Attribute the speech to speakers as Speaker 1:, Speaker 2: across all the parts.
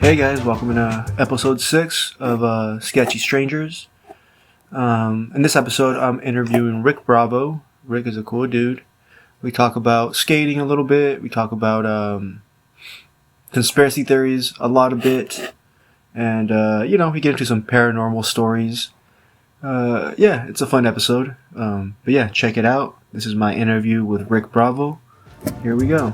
Speaker 1: Hey guys, welcome to episode 6 of Sketchy Strangers. In this episode, I'm interviewing Rick Bravo. Rick is a cool dude. We talk about skating a little bit. We talk about conspiracy theories a bit. And, we get into some paranormal stories. It's a fun episode. But yeah, check it out. This is my interview with Rick Bravo. Here we go.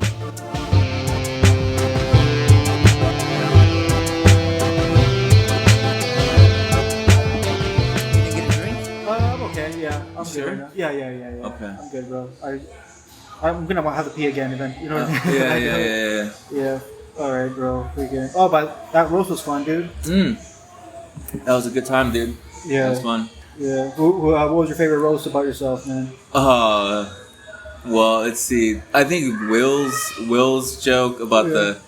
Speaker 1: I'm
Speaker 2: sure?
Speaker 1: Good. Yeah.
Speaker 2: Okay.
Speaker 1: I'm good, bro. I'm gonna have to pee again, then you know what I mean? Yeah. All right, bro. Freaking. Oh, but that roast was fun, dude.
Speaker 2: That was a good time, dude.
Speaker 1: Yeah.
Speaker 2: That was fun.
Speaker 1: Yeah. What was your favorite roast about yourself, man?
Speaker 2: Well, let's see. I think Will's joke about the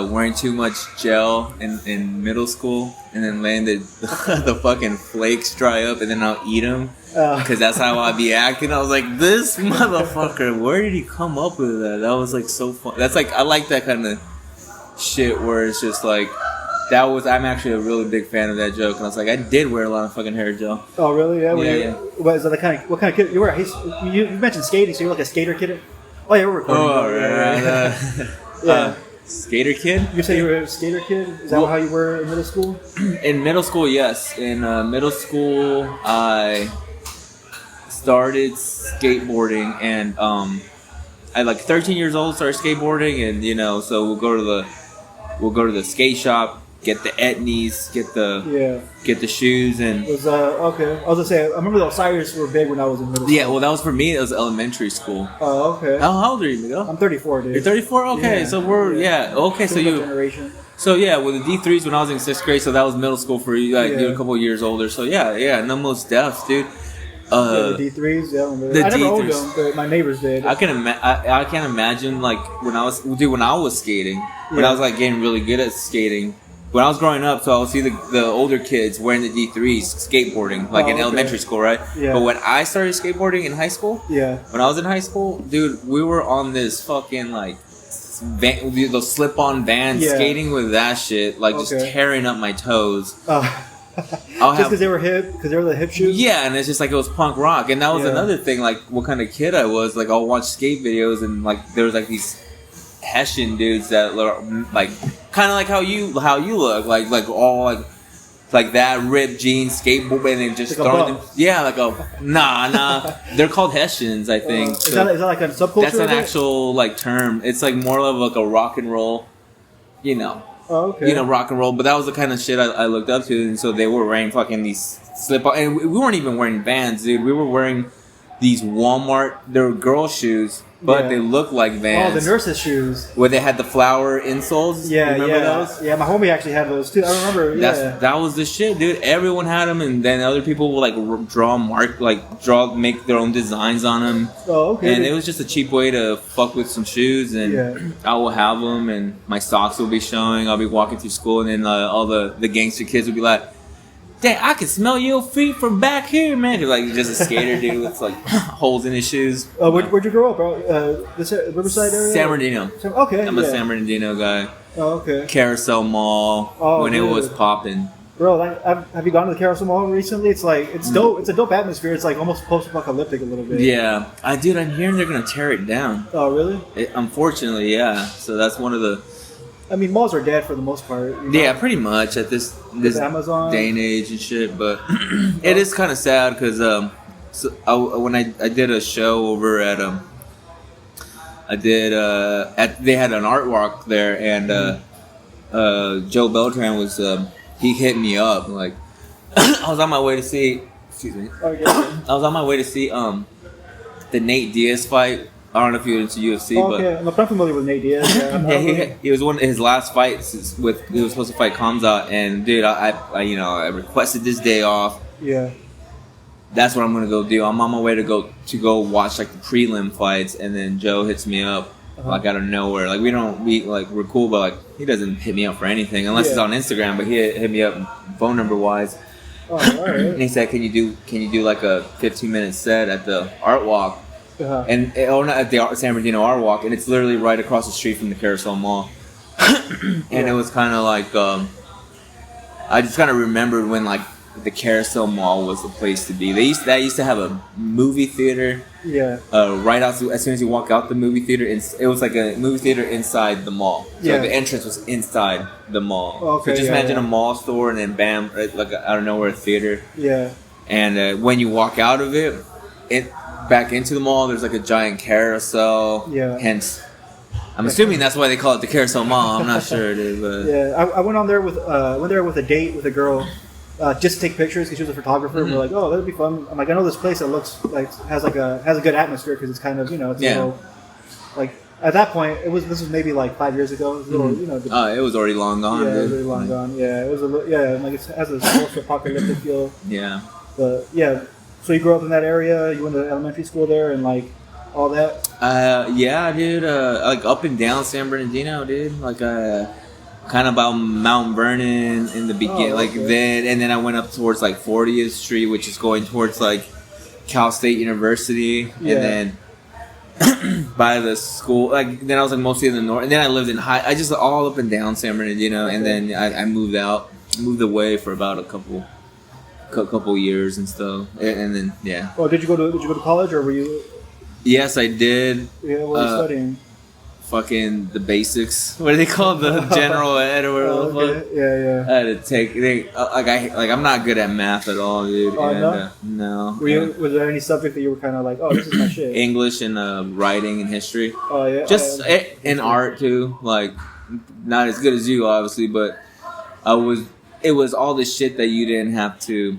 Speaker 2: wearing too much gel in middle school, and then letting the fucking flakes dry up, and then I'll eat them. Because that's how I be acting. I was like, this motherfucker, where did he come up with that? That was like so fun. That's like, I like that kind of shit where it's just like, I'm actually a really big fan of that joke. And I was like, I did wear a lot of fucking hair gel.
Speaker 1: Oh, really? Yeah.
Speaker 2: Yeah.
Speaker 1: What is that what kind of kid? You mentioned skating, so you're like a skater kid? Oh, yeah, we're recording.
Speaker 2: Oh, right.
Speaker 1: Yeah.
Speaker 2: Skater kid?
Speaker 1: You say you were a skater kid? Is that how you were in middle school?
Speaker 2: In middle school, yes. In middle school, I started skateboarding, and at like 13 years old started skateboarding, and so we'll go to the skate shop, get the etnies, get the shoes, and
Speaker 1: was okay. I was gonna say, I remember the Osiris were big when I was in middle school.
Speaker 2: Yeah, well, that was for me. It was elementary school.
Speaker 1: Oh, okay.
Speaker 2: How old are you, Miguel?
Speaker 1: I'm 34, dude.
Speaker 2: You're 34? Okay,
Speaker 1: yeah.
Speaker 2: So we're okay. So you
Speaker 1: generation.
Speaker 2: So yeah, with the D3s when I was in 6th grade, so that was middle school for you, like you're a couple of years older. So yeah, no most deaths, dude.
Speaker 1: The D3s, yeah. I never owned them, but my neighbors did.
Speaker 2: I can't imagine like when I was skating, when I was like getting really good at skating. When I was growing up, so I would see the older kids wearing the D3s skateboarding, like in elementary school, right? Yeah. But when I started skateboarding in high school, when I was in high school, dude, we were on this fucking like those slip-on vans, skating with that shit, like just tearing up my toes.
Speaker 1: Just because they were hip, because they were the hip shoes?
Speaker 2: Yeah, and it's just like it was punk rock. And that was another thing, like what kind of kid I was. Like I'll watch skate videos, and like there was like these Hessian dudes that look like kind of like how you look, like all like that ripped jeans, skateboard, and then just
Speaker 1: like
Speaker 2: throwing them. Yeah, like nah. They're called Hessians, I think.
Speaker 1: Is that like a subculture?
Speaker 2: That's an actual like term. It's like more of like a rock and roll,
Speaker 1: Oh, okay.
Speaker 2: Rock and roll. But that was the kind of shit I looked up to, and so they were wearing fucking these slip-on, and we weren't even wearing Vans, dude. We were wearing these Walmart. They were girl shoes, but they looked like Vans.
Speaker 1: Oh, the nurses' shoes.
Speaker 2: Where they had the flower insoles.
Speaker 1: Yeah,
Speaker 2: remember those?
Speaker 1: Yeah, my homie actually had those too. I remember.
Speaker 2: That was the shit, dude. Everyone had them, and then other people would make their own designs on them.
Speaker 1: Oh, okay.
Speaker 2: And it was just a cheap way to fuck with some shoes, and I will have them, and my socks will be showing. I'll be walking through school, and then all the gangster kids will be like, "Dang, I can smell your feet from back here, man." He's like just a skater dude with like holes in his shoes.
Speaker 1: Where'd you grow up, bro? The Riverside area?
Speaker 2: San Bernardino.
Speaker 1: Okay.
Speaker 2: I'm a San Bernardino guy.
Speaker 1: Oh, okay.
Speaker 2: Carousel Mall when it was popping.
Speaker 1: Bro, have you gone to the Carousel Mall recently? It's like it's dope. It's a dope atmosphere. It's like almost post-apocalyptic a little bit.
Speaker 2: Yeah, I'm hearing they're gonna tear it down.
Speaker 1: Oh, really?
Speaker 2: Unfortunately, yeah. So that's one of the.
Speaker 1: I mean, malls are dead for the most part.
Speaker 2: Yeah, pretty much at this
Speaker 1: Amazon
Speaker 2: day and age and shit. But it is kind of sad because when I did a show over at they had an art walk there, and Joe Beltran was he hit me up like I was on my way to see. Excuse me.
Speaker 1: Okay.
Speaker 2: I was on my way to see the Nate Diaz fight. I don't know if you're into UFC,
Speaker 1: okay. I'm familiar with Nate Diaz.
Speaker 2: He was one of his last fights he was supposed to fight Kamzat, and dude, I requested this day off.
Speaker 1: Yeah.
Speaker 2: That's what I'm gonna go do. I'm on my way to go watch like the prelim fights, and then Joe hits me up like out of nowhere. Like we're cool, but like he doesn't hit me up for anything unless it's on Instagram. But he hit me up phone number wise.
Speaker 1: Oh, all right.
Speaker 2: And he said, "Can you do like a 15-minute set at the art walk?"
Speaker 1: Uh-huh.
Speaker 2: Not at the San Bernardino Art Walk, and it's literally right across the street from the Carousel Mall. And it was kind of like I just kind of remembered when like the Carousel Mall was the place to be. That used to have a movie theater.
Speaker 1: Yeah.
Speaker 2: Right out as soon as you walk out the movie theater, it was like a movie theater inside the mall. So
Speaker 1: Yeah.
Speaker 2: the entrance was inside the mall.
Speaker 1: Okay,
Speaker 2: So just
Speaker 1: yeah,
Speaker 2: imagine
Speaker 1: yeah.
Speaker 2: a mall store and then bam, like out of nowhere a theater.
Speaker 1: Yeah.
Speaker 2: And when you walk out of it back into the mall, there's like a giant carousel.
Speaker 1: Yeah.
Speaker 2: Hence, I'm assuming that's why they call it the Carousel Mall. I'm not sure, dude. But
Speaker 1: Yeah, I went there with a date with a girl, just to take pictures because she was a photographer.
Speaker 2: Mm-hmm.
Speaker 1: We're like, oh, that'd be fun. I'm like, I know this place that looks like has a good atmosphere because it's kind of it's a little, like at that point this was maybe like 5 years ago. It was a little
Speaker 2: it was already long gone.
Speaker 1: yeah, it was
Speaker 2: dude.
Speaker 1: really long gone. Yeah, it was like it has a post-apocalyptic feel.
Speaker 2: Yeah.
Speaker 1: But yeah, so you grew up in that area. You went to elementary school there and like all that.
Speaker 2: Yeah, dude. Like up and down San Bernardino, dude. Like kind of about Mount Vernon in the beginning, like then, and then I went up towards like 40th Street, which is going towards like Cal State University,
Speaker 1: Yeah.
Speaker 2: and then by the school, like then I was like mostly in the north, and then I lived in I just all up and down San Bernardino, and then I moved away for about a couple years and stuff, and then yeah.
Speaker 1: Oh, did you go to college or were you?
Speaker 2: Yes, I did.
Speaker 1: Yeah, what were you studying?
Speaker 2: Fucking the basics. What do they call the general ed or whatever?
Speaker 1: Oh, okay. Yeah.
Speaker 2: I had to take I'm not good at math at all, dude.
Speaker 1: Oh,
Speaker 2: and,
Speaker 1: no?
Speaker 2: no.
Speaker 1: Was there any subject that you were kind of like, oh, this is my shit?
Speaker 2: English and writing and history.
Speaker 1: Oh yeah.
Speaker 2: Just in art too. Like not as good as you, obviously, but it was all the shit that you didn't have to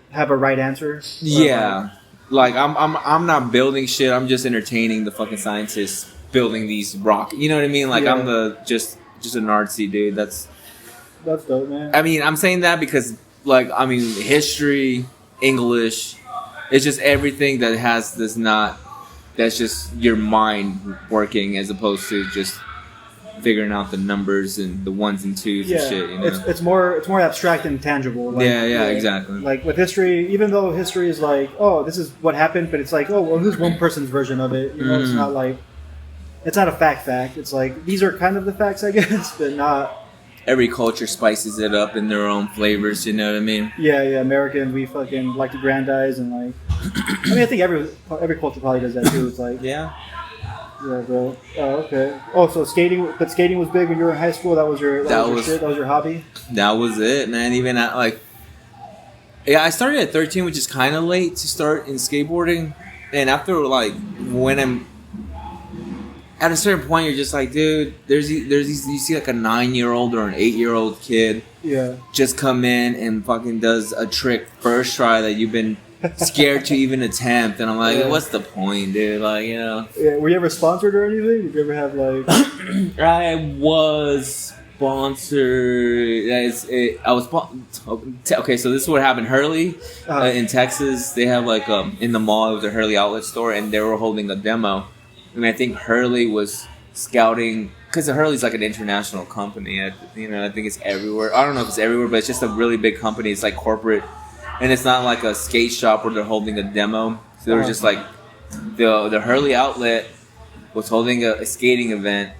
Speaker 1: have a right answer.
Speaker 2: Yeah. Like I'm not building shit. I'm just entertaining the fucking scientists building these you know what I mean? Like
Speaker 1: Yeah.
Speaker 2: I'm just an artsy dude. That's
Speaker 1: dope, man.
Speaker 2: I mean, I'm saying that because like I mean history, English, it's just everything that has that's just your mind working as opposed to just figuring out the numbers and the ones and twos and shit, you know?
Speaker 1: It's more abstract and tangible. Like,
Speaker 2: yeah, exactly.
Speaker 1: Like with history, even though history is like, oh, this is what happened, but it's like, oh, well, who's one person's version of it? You know, it's not like, it's not a fact. It's like, these are kind of the facts, I guess, but not.
Speaker 2: Every culture spices it up in their own flavors, you know what I mean?
Speaker 1: Yeah, Americans, we fucking like to grandize and like, I mean, I think every culture probably does that too. It's like,
Speaker 2: Yeah,
Speaker 1: bro. Oh, okay. Oh, so skating was big when you were in high school. That was your shit. That was your hobby.
Speaker 2: that was it, man. Even at like, yeah, I started at 13, which is kind of late to start in skateboarding. And after like when I'm at a certain point, you're just like, dude, there's these. You see like a 9-year-old or an 8-year-old kid, just come in and fucking does a trick first try that you've been scared to even attempt, and I'm like, what's the point, dude? Like, you know. Yeah,
Speaker 1: were you ever sponsored or anything? Did you ever have like?
Speaker 2: I was sponsored. Okay, so this is what happened. Hurley in Texas, they have like in the mall. It was a Hurley outlet store, and they were holding a demo. And I think Hurley was scouting because Hurley's like an international company. I think it's everywhere. I don't know if it's everywhere, but it's just a really big company. It's like corporate. And it's not like a skate shop where they're holding a demo. So they were just like, the Hurley outlet was holding a skating event,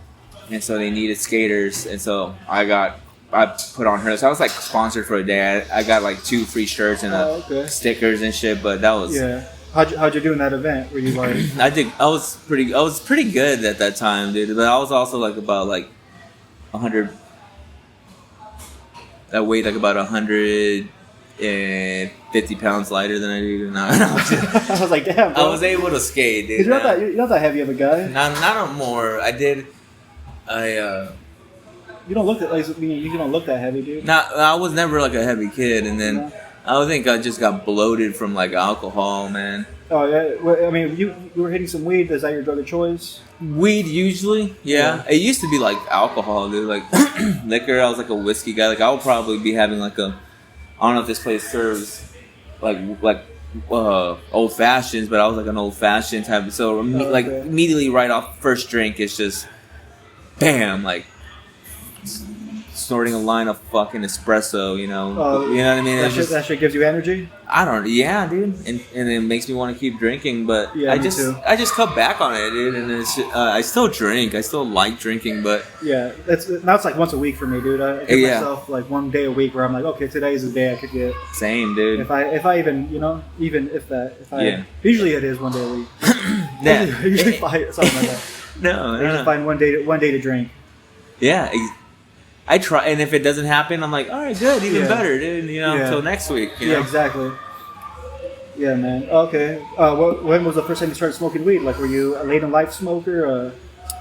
Speaker 2: and so they needed skaters. And so I put on Hurley. So I was like sponsored for a day. I got like 2 free shirts and stickers and shit. But that was
Speaker 1: How'd you do in that event? Were you like?
Speaker 2: I was pretty good at that time, dude. But I was also like about like 100. I weighed like about 150 pounds lighter than I do now.
Speaker 1: I was like, damn, bro.
Speaker 2: I was able to skate, dude.
Speaker 1: You're not that heavy of a guy.
Speaker 2: Not more. You
Speaker 1: don't look you don't look that heavy, dude.
Speaker 2: I was never like a heavy kid, and then I think I just got bloated from like alcohol, man.
Speaker 1: Oh yeah. Well, I mean, you were hitting some weed. Is that your drug of choice?
Speaker 2: Weed usually, yeah. It used to be like alcohol, dude. Like liquor. I was like a whiskey guy. Like I would probably be having like I don't know if this place serves like old fashions, but I was like an old fashioned type. So immediately right off first drink, it's just bam, like snorting a line of fucking espresso. You know what I mean?
Speaker 1: That shit gives you energy.
Speaker 2: I don't. Yeah, dude, and it makes me want to keep drinking, but
Speaker 1: Yeah,
Speaker 2: I
Speaker 1: me
Speaker 2: just
Speaker 1: too.
Speaker 2: I just cut back on it, dude. And it's I still drink. I still like drinking, but
Speaker 1: Yeah, now it's like once a week for me, dude. I give
Speaker 2: Yeah.
Speaker 1: myself like one day a week where I'm like, okay, today is the day I could get.
Speaker 2: same, dude.
Speaker 1: If I even
Speaker 2: Yeah.
Speaker 1: usually it is one day a week.
Speaker 2: Yeah.
Speaker 1: usually five, something like that.
Speaker 2: No,
Speaker 1: I usually find one day to drink.
Speaker 2: Yeah, I try, and if it doesn't happen, I'm like, all right, good, even
Speaker 1: Yeah.
Speaker 2: better, dude. You know,
Speaker 1: Yeah.
Speaker 2: until next week. You
Speaker 1: Yeah,
Speaker 2: know?
Speaker 1: exactly. Yeah, man. Okay. When was the first time you started smoking weed? Like, were you a late in life smoker?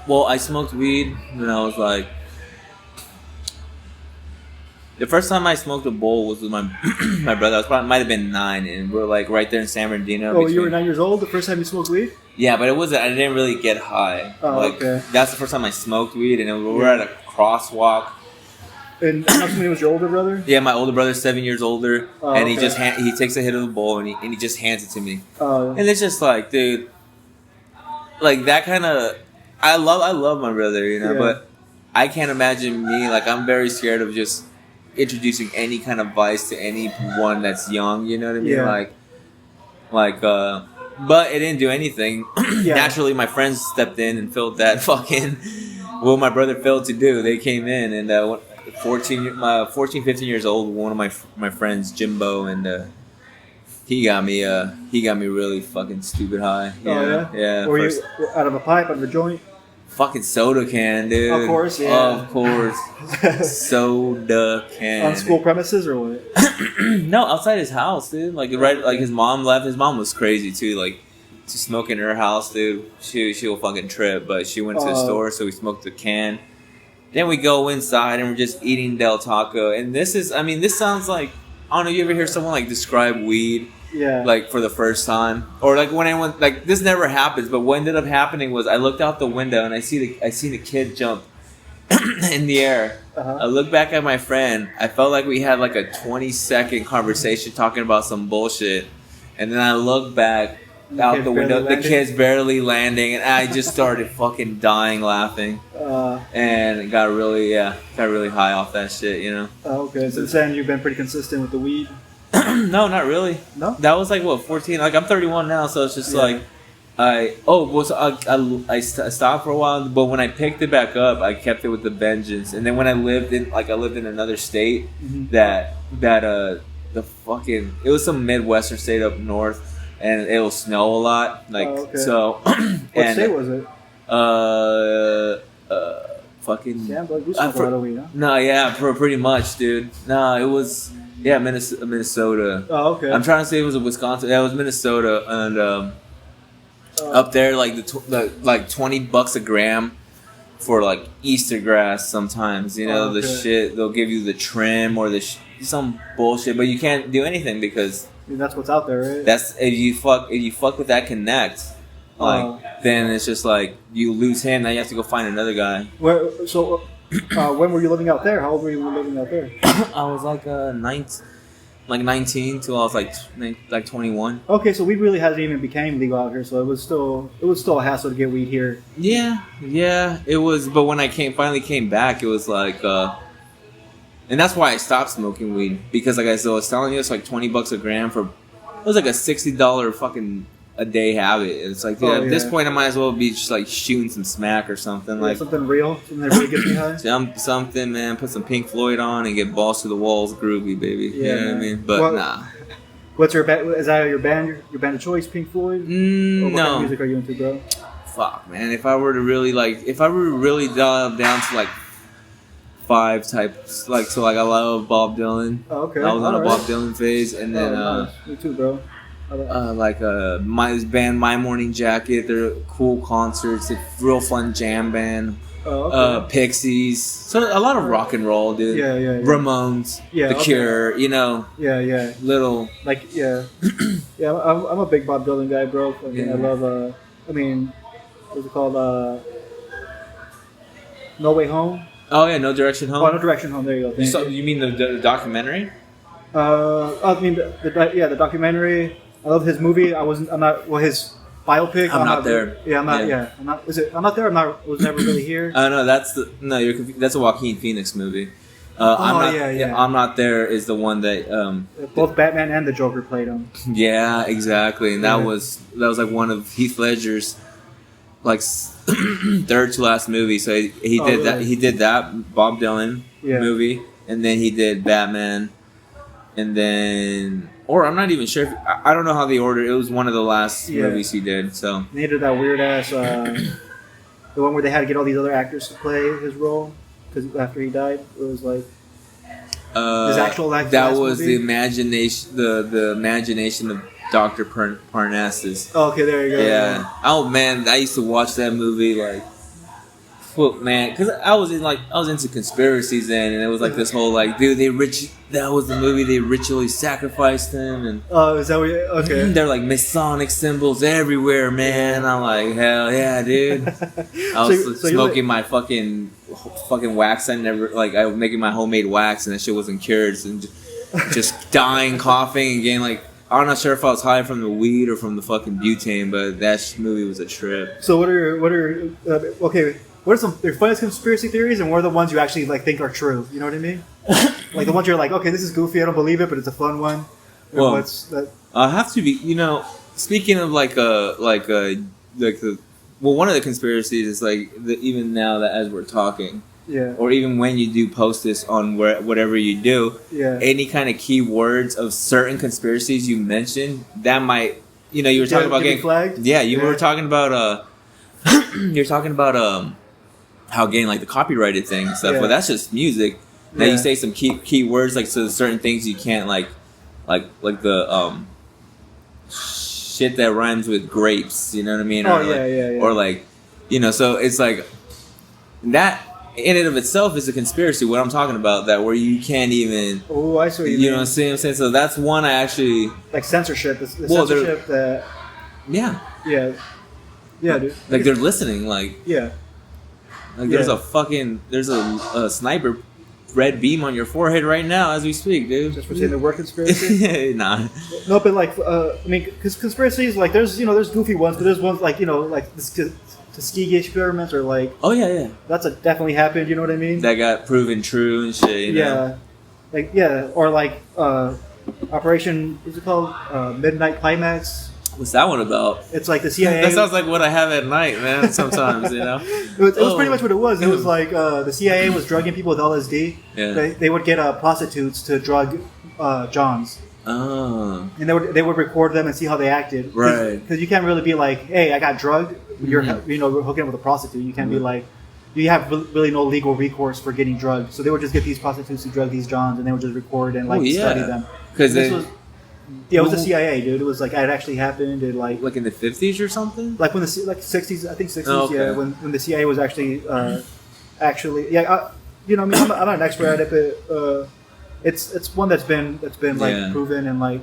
Speaker 2: Well, I smoked weed when I was like. The first time I smoked a bowl was with my my brother. I was probably might have been 9, and we're like right there in San Bernardino.
Speaker 1: Oh, you were 9 years old the first time you smoked weed?
Speaker 2: Yeah, but it wasn't. I didn't really get high.
Speaker 1: Oh,
Speaker 2: like,
Speaker 1: okay.
Speaker 2: That's the first time I smoked weed, and we were at a crosswalk.
Speaker 1: And how many was your older brother?
Speaker 2: Yeah, my older brother's 7 years older,
Speaker 1: Oh,
Speaker 2: and he
Speaker 1: okay.
Speaker 2: just he takes a hit of the bowl and he just hands it to me,
Speaker 1: Oh,
Speaker 2: and it's just like, dude, like that kind of. I love my brother, you know,
Speaker 1: Yeah.
Speaker 2: but I can't imagine me like I'm very scared of just introducing any kind of vice to anyone that's young. You know what I mean?
Speaker 1: Yeah.
Speaker 2: But it didn't do anything.
Speaker 1: Yeah.
Speaker 2: Naturally, my friends stepped in and filled that fucking what my brother failed to do. They came in and 14, 15 years old. One of my friends, Jimbo, and he got me really fucking stupid high.
Speaker 1: yeah?
Speaker 2: Yeah.
Speaker 1: Were
Speaker 2: First,
Speaker 1: you out of a pipe, out of a joint?
Speaker 2: fucking soda can, dude.
Speaker 1: Of course, yeah.
Speaker 2: Of course. Soda can.
Speaker 1: On school premises or what?
Speaker 2: No, outside his house, dude. Like right, like his mom left. His mom was crazy too. Like to smoke in her house, dude. She'll fucking trip. But she went to the store, so we smoked a can. Then we go inside and we're just eating Del Taco. And this sounds like, I don't know. You ever hear someone like describe weed?
Speaker 1: Yeah.
Speaker 2: Like for the first time, or like when anyone like this never happens, but what ended up happening was I looked out the window and I seen the kid jump in the air.
Speaker 1: Uh-huh.
Speaker 2: I looked back at my friend. I felt like we had like a 20-second conversation talking about some bullshit, and then I looked back out the window. The kid's barely landing, and I just started fucking dying laughing, and it got really high off that shit, you know.
Speaker 1: Okay. Since then, you've been pretty consistent with the weed.
Speaker 2: No, not really.
Speaker 1: No?
Speaker 2: That was like, what, 14? Like, I'm 31 now, so it's just
Speaker 1: Yeah.
Speaker 2: like, I stopped for a while, but when I picked it back up, I kept it with the vengeance. And then when I lived in another state
Speaker 1: Mhm.
Speaker 2: it was some Midwestern state up north, and it'll snow a lot. Like,
Speaker 1: Oh, okay.
Speaker 2: so.
Speaker 1: What state was it?
Speaker 2: Fucking.
Speaker 1: Damn, bro, you smoke a lot of weed, huh?
Speaker 2: No, yeah, pretty much, dude. No, it was. Yeah, Minnesota.
Speaker 1: Oh, okay.
Speaker 2: I'm trying to say it was Wisconsin. Yeah, it was Minnesota, and up there, like like $20 a gram for like Easter grass. Sometimes, you know,
Speaker 1: Oh,
Speaker 2: the
Speaker 1: okay.
Speaker 2: shit they'll give you the trim or some bullshit, but you can't do anything because
Speaker 1: I mean, that's what's out there, right?
Speaker 2: that's if you fuck with that connect, like then it's just like you lose him. Now you have to go find another guy.
Speaker 1: When were you living out there? How old were you living out there?
Speaker 2: I was like 19 till I was like 21.
Speaker 1: Okay, so weed really hasn't even became legal out here, so it was still a hassle to get weed here.
Speaker 2: Yeah, it was. But when I finally came back, it was like, and that's why I stopped smoking weed, because like I was telling you, it's like $20 a gram for, it was like a $60 fucking a day habit. It's like, dude, at this point, I might as well be just like shooting some smack or something, like
Speaker 1: something real, something that really gets me high.
Speaker 2: something, man. Put some Pink Floyd on and get balls to the walls, groovy, baby.
Speaker 1: Yeah,
Speaker 2: you know what I
Speaker 1: man.
Speaker 2: mean? But
Speaker 1: Well,
Speaker 2: nah.
Speaker 1: What's your band? Is that your band of choice, Pink Floyd? Or what kind of
Speaker 2: No.
Speaker 1: music are you into, bro?
Speaker 2: Fuck, man. If I were to really dial down to like 5 types, like, so like I love Bob Dylan.
Speaker 1: Oh, okay.
Speaker 2: I was on a
Speaker 1: Alright.
Speaker 2: Bob Dylan phase, and then
Speaker 1: nice. Me too, bro.
Speaker 2: this band My Morning Jacket. They're cool concerts. It's a real fun jam band.
Speaker 1: Oh, okay.
Speaker 2: Pixies. So a lot of rock and roll, dude.
Speaker 1: Yeah.
Speaker 2: Ramones.
Speaker 1: Yeah,
Speaker 2: The
Speaker 1: okay.
Speaker 2: Cure. You know,
Speaker 1: Yeah.
Speaker 2: little.
Speaker 1: Like, yeah. Yeah, I'm a big Bob Dylan guy, bro. I mean,
Speaker 2: Yeah.
Speaker 1: I love, what's it called? No Way Home?
Speaker 2: Oh yeah, No Direction Home.
Speaker 1: Oh, No Direction Home. There you go.
Speaker 2: You mean the documentary?
Speaker 1: The documentary. I love his movie. His biopic.
Speaker 2: I'm not there.
Speaker 1: Yeah, I'm not.
Speaker 2: Yeah.
Speaker 1: Yeah, I'm not there. Was never really here.
Speaker 2: Oh no, that's a Joaquin Phoenix movie. I'm Not There is the one that
Speaker 1: both Batman and the Joker played him.
Speaker 2: Yeah, exactly, and that was like one of Heath Ledger's like third to last movie. So he did that. He did that Bob Dylan movie, and then he did Batman, and then I'm not even sure. If, I don't know how they ordered. It was one of the last movies he did. So
Speaker 1: and he did that weird ass the one where they had to get all these other actors to play his role because after he died, it was like his actual
Speaker 2: that was
Speaker 1: movie?
Speaker 2: the imagination. The imagination of Dr. Parnassus.
Speaker 1: Oh, okay, there you go.
Speaker 2: Yeah. Oh man, I used to watch that movie like, well, man, because I was into conspiracies then, and it was like this whole like, dude, that was the movie they ritually sacrificed him, and
Speaker 1: oh, is that what? Okay.
Speaker 2: They're like Masonic symbols everywhere, man. I'm like, hell yeah, dude. I was smoking my fucking wax. I was making my homemade wax, and that shit wasn't cured, and just dying, coughing, and getting like. I'm not sure if I was high from the weed or from the fucking butane, but that movie was a trip.
Speaker 1: So what are some your funniest conspiracy theories, and what are the ones you actually like think are true? You know what I mean? Like the ones you're like, okay, this is goofy, I don't believe it, but it's a fun one.
Speaker 2: Well,
Speaker 1: what's that?
Speaker 2: I have to be, speaking of one of the conspiracies is like even now that as we're talking.
Speaker 1: Yeah.
Speaker 2: Or even when you do post this on whatever you do, any kind of key words of certain conspiracies you mentioned, that might, you were talking about getting
Speaker 1: flagged.
Speaker 2: Yeah, you were talking about you're talking about how getting like the copyrighted thing and stuff.
Speaker 1: Yeah.
Speaker 2: But that's just music. Now you say some key words like so certain things you can't like the shit that rhymes with grapes. You know what I mean? Or like, so it's like that. In and of itself is a conspiracy. What I'm talking about, that where you can't even.
Speaker 1: Oh, I see what you mean.
Speaker 2: You know what I'm saying? So that's one I actually
Speaker 1: like censorship. The censorship that.
Speaker 2: Yeah.
Speaker 1: Yeah. Yeah, dude.
Speaker 2: Like they're listening. Like
Speaker 1: yeah.
Speaker 2: Like there's a sniper red beam on your forehead right now as we speak, dude.
Speaker 1: Just for saying the word conspiracy.
Speaker 2: Nah.
Speaker 1: No, but like I mean, because conspiracies like there's goofy ones, but there's ones like like this. Tuskegee experiments or like that's definitely happened, you know what I mean,
Speaker 2: that got proven true and shit, you know?
Speaker 1: Or like Operation, what's it called, Midnight Climax.
Speaker 2: What's that one about?
Speaker 1: It's like the CIA.
Speaker 2: That sounds like what I have at night, man, sometimes. It
Speaker 1: was pretty much what it was. It was like the CIA was drugging people with LSD. They would get prostitutes to drug Johns.
Speaker 2: Oh.
Speaker 1: And they would record them and see how they acted.
Speaker 2: Right.
Speaker 1: Because you can't really be like, hey, I got drugged. You're hooking up with a prostitute. You can't be like, you have really no legal recourse for getting drugged. So they would just get these prostitutes to drug these Johns, and they would just record and study them.
Speaker 2: Because
Speaker 1: it was the CIA, dude. It was like it actually happened. It like
Speaker 2: in the 50s or something.
Speaker 1: Like when the 60s, I think 60s.
Speaker 2: Oh, okay.
Speaker 1: Yeah, when the CIA was actually I'm not an expert at it, but it's one that's been like proven and like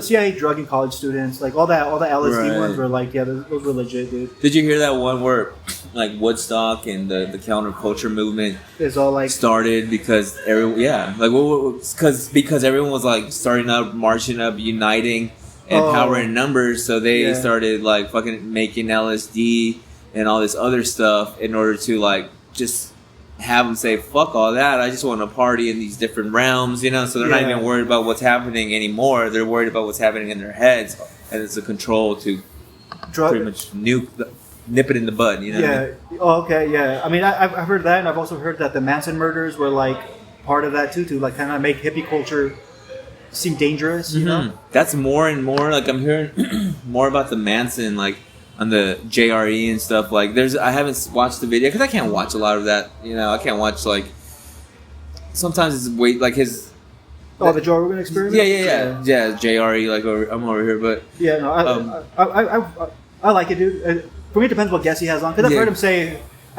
Speaker 1: CIA drugging college students, like all the LSD ones were like those were legit, dude.
Speaker 2: Did you hear that one where like Woodstock and the counterculture movement
Speaker 1: is all like
Speaker 2: started because because everyone was like starting up, marching up, uniting, and power in numbers, so they started like fucking making LSD and all this other stuff in order to like just have them say fuck all that, I just want to party in these different realms, so they're not even worried about what's happening anymore. They're worried about what's happening in their heads, and it's a control to pretty much nip it in the bud, I mean?
Speaker 1: Oh, okay, yeah. I mean, I've heard that, and I've also heard that the Manson murders were like part of that too, to like kind of make hippie culture seem dangerous, you know?
Speaker 2: That's more and more, like I'm hearing more about the Manson, like on the JRE and stuff. Like I haven't watched the video because I can't watch a lot of that, I can't watch like, sometimes it's like his
Speaker 1: the Joe Rogan experiment.
Speaker 2: Yeah, JRE, like I'm over here, but
Speaker 1: I like it, dude. For me, it depends what guest he has on, because I've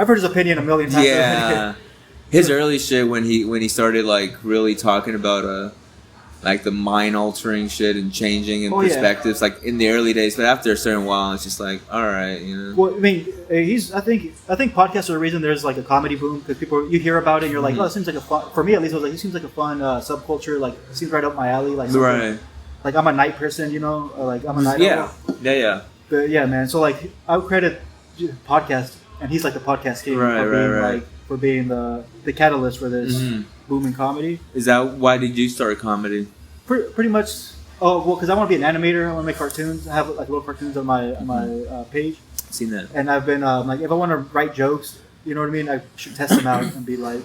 Speaker 1: heard his opinion a million times.
Speaker 2: Yeah. His early shit when he started like really talking about like the mind altering shit and changing and perspectives, like in the early days, but after a certain while it's just like, all right,
Speaker 1: Well, I mean, I think podcasts are the reason there's like a comedy boom, because you hear about it and you're like, oh, it seems like a fun, for me at least, I was like, it seems like a fun subculture, like it seems right up my alley, like
Speaker 2: right.
Speaker 1: Like I'm a night person, like I'm a night owl.
Speaker 2: Yeah.
Speaker 1: But yeah, man. So like I would credit podcast, and he's like the podcast king,
Speaker 2: right.
Speaker 1: like
Speaker 3: for being the catalyst for this booming comedy.
Speaker 2: Is that why did you start comedy?
Speaker 3: Pretty much. Oh well, because I want to be an animator. I want to make cartoons. I have like little cartoons on my page.
Speaker 2: I've seen that.
Speaker 3: And I've been like, if I want to write jokes, you know what I mean? I should test them out and be like,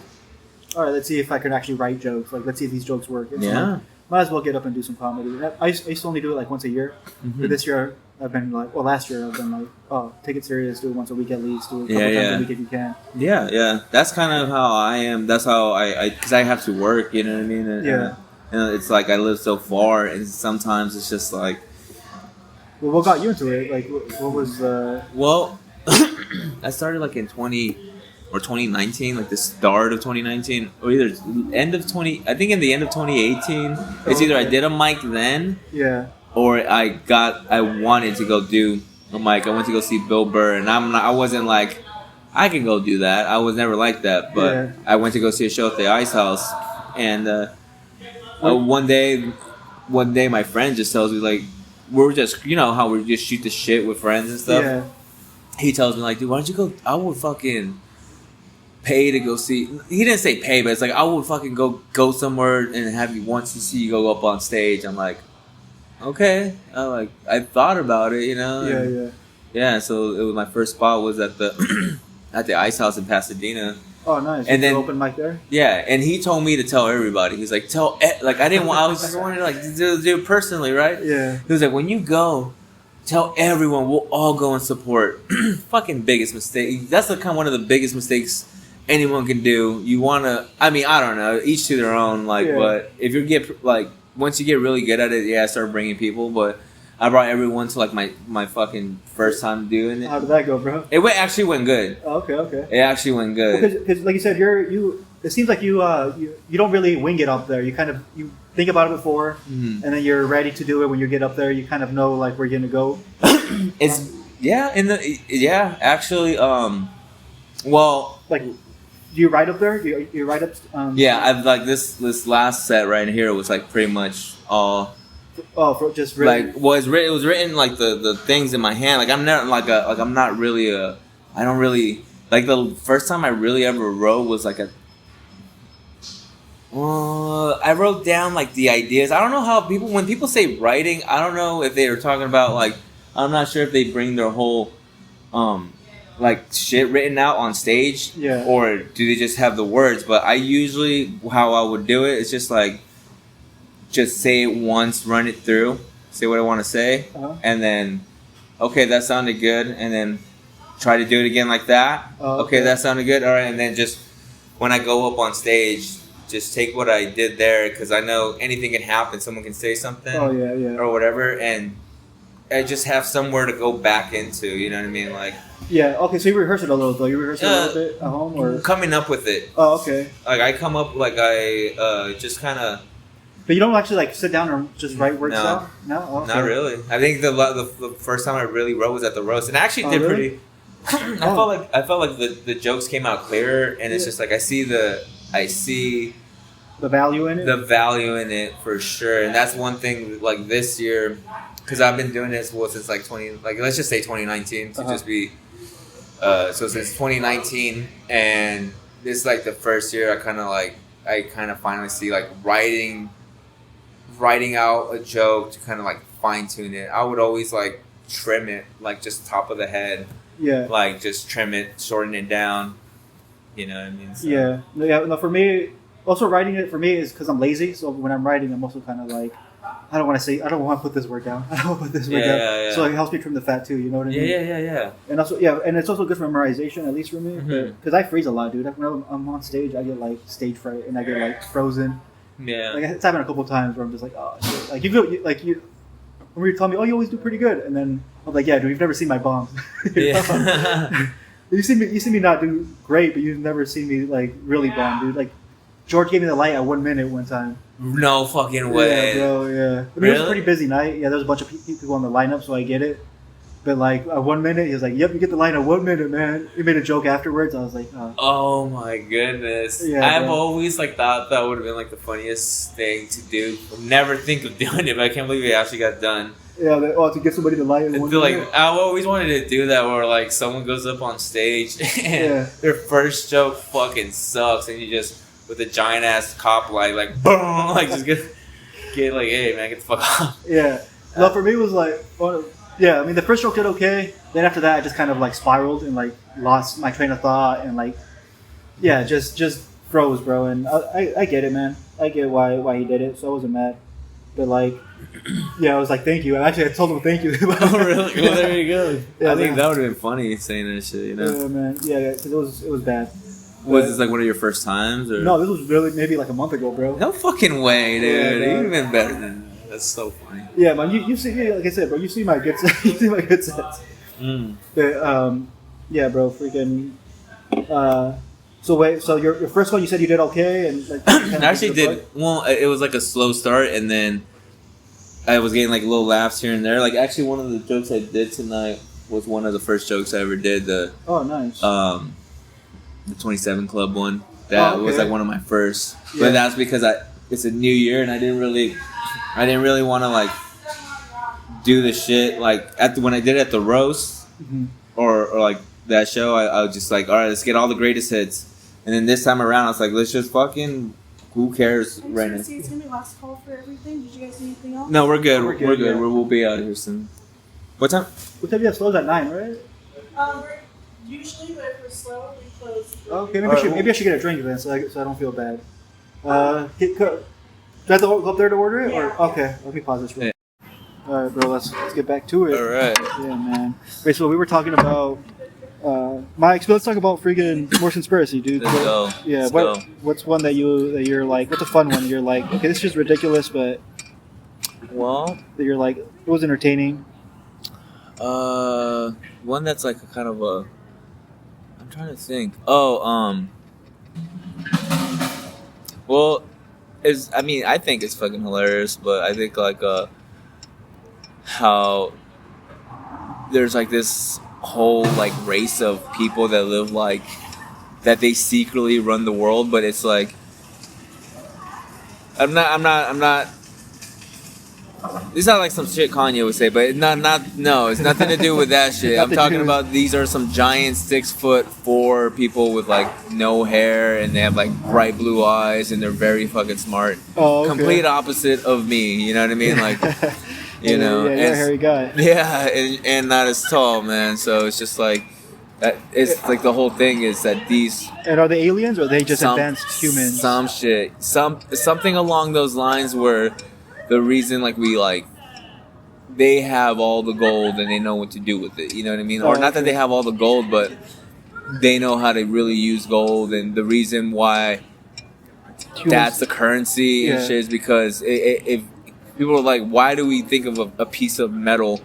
Speaker 3: all right, let's see if I can actually write jokes. Like, let's see if these jokes work. And so might as well get up and do some comedy. I used to only do it like once a year. But this year I've been like, well, last year I've been like, oh, take it serious. Do it once a week at least. Do it a couple times a week if you can.
Speaker 2: Yeah, yeah. That's kind of how I am. That's how because I have to work. You know what I mean? And it's like I live so far, and sometimes it's just like.
Speaker 3: Well, what got you into it? Like, what was?
Speaker 2: Well, I started like in 2019, like the start of 2019, or either end of 20. I think in the end of 2018. It's either I did a mic then, or I wanted to go do a mic. I went to go see Bill Burr, and I wasn't like, I can go do that. I was never like that, but I went to go see a show at the Ice House, and one day my friend just tells me like, we're just, you know how we just shoot the shit with friends and stuff. Yeah. He tells me like, dude, why don't you go? I would fucking pay to go see. He didn't say pay, but it's like I would fucking go somewhere and have you once to see you go up on stage. I'm like, okay. I thought about it, you know. Yeah. So it was my first spot was at the at the Ice House in Pasadena.
Speaker 3: Oh, nice.
Speaker 2: And then
Speaker 3: open mic there.
Speaker 2: Yeah, and he told me to tell everybody. He's like, I didn't want. I was just wanting to like do it personally, right?
Speaker 3: Yeah.
Speaker 2: He was like, when you go, tell everyone. We'll all go and support. Fucking biggest mistake. That's one of the biggest mistakes anyone can do. You want to. I mean, I don't know. Each to their own. But if you get once you get really good at it, start bringing people. But I brought everyone to like my fucking first time doing it.
Speaker 3: How did that go, bro?
Speaker 2: It actually went good.
Speaker 3: Oh, okay.
Speaker 2: It actually went good.
Speaker 3: Because like you said, it seems like you don't really wing it up there. You kind of you think about it before, and then you're ready to do it when you get up there. You kind of know like where you're gonna go.
Speaker 2: Actually, well,
Speaker 3: like. Do you write up there? You write up.
Speaker 2: I've like this last set right here was like pretty much all.
Speaker 3: Oh, for just written.
Speaker 2: Like was written. It was written like the things in my hand. Like I'm not I'm not really a. I don't really like the first time I really ever wrote was like a. I wrote down like the ideas. I don't know how when people say writing, I don't know if they were talking about like I'm not sure if they bring their whole like shit written out on stage or do they just have the words. But I usually how I would do it is just like. Just say it once, run it through, say what I want to say, and then, okay, that sounded good, and then try to do it again like that. Okay, that sounded good, all right, and then just when I go up on stage, just take what I did there, because I know anything can happen. Someone can say something, or whatever, and I just have somewhere to go back into. You know what I mean? Like.
Speaker 3: Yeah. Okay. So you rehearse it a little though. You rehearse it a little bit at home, or
Speaker 2: coming up with it.
Speaker 3: Oh, okay.
Speaker 2: Like I come up like I just kind of.
Speaker 3: But you don't actually like sit down and just write words out? No? Okay.
Speaker 2: Not really. I think the first time I really wrote was at the roast, and I actually did pretty. I felt like the jokes came out clearer, and it's just like I see the
Speaker 3: value in it.
Speaker 2: The value in it for sure, and that's one thing. Like this year, because I've been doing this since like let's just say 2019 to just be. So since 2019, and this is like the first year I kind of finally see like writing out a joke to kind of like fine tune it. I would always like trim it, like just top of the head. Yeah. Like just trim it, shorten it down. You know what I mean? So.
Speaker 3: Yeah. No, for me, also writing it for me is because I'm lazy. So when I'm writing, I'm also kind of like, I don't want to put this word down. I don't want to put this word down. Yeah. So it helps me trim the fat too. You know what I mean?
Speaker 2: Yeah.
Speaker 3: And also, and it's also good for memorization, at least for me, because I freeze a lot, dude. When I'm on stage, I get like stage fright and I get like frozen. Yeah. Like it's happened a couple times where I'm just like, oh shit. Like you feel when you tell me, oh, you always do pretty good, and then I'm like, yeah, dude, you've never seen my bombs. You see me not do great, but you've never seen me like really bomb, dude. Like George gave me the light at 1 minute one time.
Speaker 2: No fucking way.
Speaker 3: Yeah, bro, yeah. I mean, really? It was a pretty busy night. Yeah, there was a bunch of people on the lineup, so I get it. But like at 1 minute, he was like, "Yep, you get the line at 1 minute, man." He made a joke afterwards. I was like,
Speaker 2: "Oh my goodness!" Yeah, I've always like thought that would have been like the funniest thing to do. Never think of doing it, but I can't believe it actually got done.
Speaker 3: Yeah, to get somebody to light.
Speaker 2: I feel like I always wanted to do that, where like someone goes up on stage and their first joke fucking sucks, and you just with a giant ass cop light, like boom, like just get like, hey man, get the fuck off.
Speaker 3: Yeah. Well, for me it was like, yeah. I mean, the first joke did okay. Then after that, I just kind of like spiraled and like lost my train of thought and like, yeah, just froze, bro. And I get it, man. I get why he did it, so I wasn't mad. But like, yeah, I was like, thank you. Actually, I told him thank you.
Speaker 2: Oh, really? Well, there you go.
Speaker 3: Yeah,
Speaker 2: I think that would have been funny saying that shit, you know?
Speaker 3: Yeah, man. Yeah, because it was bad.
Speaker 2: Was this like one of your first times? Or?
Speaker 3: No, this was really maybe like a month ago, bro.
Speaker 2: No fucking way, dude.
Speaker 3: Yeah,
Speaker 2: You've been better than that. That's so funny.
Speaker 3: Yeah, man. You see, like I said, bro. You see my good sets. You see my good sets. But, yeah, bro. Freaking. So wait. So your first one, you said you did okay, and like.
Speaker 2: I actually did. Well, it was like a slow start, and then I was getting like little laughs here and there. Like actually, one of the jokes I did tonight was one of the first jokes I ever did.
Speaker 3: Oh, nice.
Speaker 2: The 27 Club one. That was like one of my first.
Speaker 3: Yeah.
Speaker 2: But that's because it's a new year, and I didn't really want to like do the shit like when I did it at the roast or like that show. I was just like, all right, let's get all the greatest hits. And then this time around, I was like, let's just fucking. Who cares right now?
Speaker 4: It's gonna be last call for everything. Did you guys need anything else?
Speaker 2: No, we're good. We're good.
Speaker 3: Yeah.
Speaker 2: We'll be out here soon. What time?
Speaker 3: What time do you have close at 9, right?
Speaker 4: We're usually, but if we're slow, we close.
Speaker 3: Okay, maybe I should get a drink then, so I don't feel bad. Do I have to go up there to order it?
Speaker 4: Yeah.
Speaker 3: Or okay, let me pause this. Real All right, bro. Let's get back to it.
Speaker 2: All right.
Speaker 3: Yeah, man. Wait, so we were talking about Mike. So let's talk about freaking more conspiracy, dude.
Speaker 2: Let's go.
Speaker 3: Yeah.
Speaker 2: Let's go.
Speaker 3: What's one that you're like? What's a fun one? You're like, okay, this is just ridiculous, but
Speaker 2: Well,
Speaker 3: that you're like, it was entertaining.
Speaker 2: one that's like a kind of a. I'm trying to think. Well, I think it's fucking hilarious, but I think like how there's like this whole like race of people that live like that they secretly run the world, but it's like I'm not. It's not like some shit Kanye would say, but it's nothing to do with that shit. I'm talking about these are some giant 6'4" people with like no hair and they have like bright blue eyes and they're very fucking smart.
Speaker 3: Oh, okay.
Speaker 2: Complete opposite of me, you know what I mean? Like, you know,
Speaker 3: yeah, you're a hairy guy.
Speaker 2: Yeah, and not as tall, man. So it's just like that. It's like the whole thing is that these.
Speaker 3: And are they aliens or are they just advanced humans?
Speaker 2: Some shit, something along those lines where. The reason, like, they have all the gold and they know what to do with it. You know what I mean? Or not that they have all the gold, but they know how to really use gold. And the reason why that's the currency and shit is because if people are like, why do we think of a piece of metal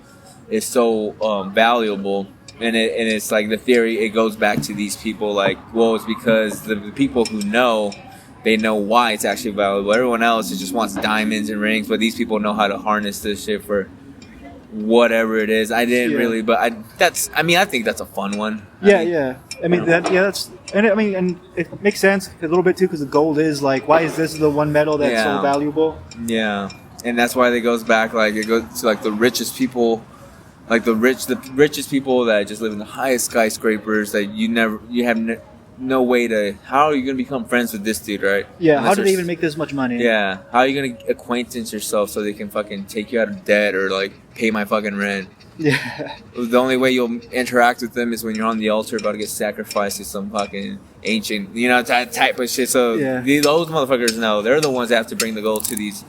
Speaker 2: is so valuable? And it's like the theory, it goes back to these people like, well, it's because the people who know... They know why it's actually valuable. Everyone else just wants diamonds and rings, but these people know how to harness this shit for whatever it is. I didn't really, but I think that's a fun one.
Speaker 3: Yeah. I mean, and it makes sense a little bit too because the gold is like, why is this the one metal that's so valuable?
Speaker 2: Yeah, and that's why it goes back. Like it goes to like the richest people, like the richest people that just live in the highest skyscrapers that you have. No way to. How are you gonna become friends with this dude, right?
Speaker 3: Yeah. How did they even make this much money?
Speaker 2: Yeah. How are you gonna acquaintance yourself so they can fucking take you out of debt or like pay my fucking rent?
Speaker 3: Yeah.
Speaker 2: The only way you'll interact with them is when you're on the altar about to get sacrificed to some fucking ancient, type of shit. So those motherfuckers know they're the ones that have to bring the gold to these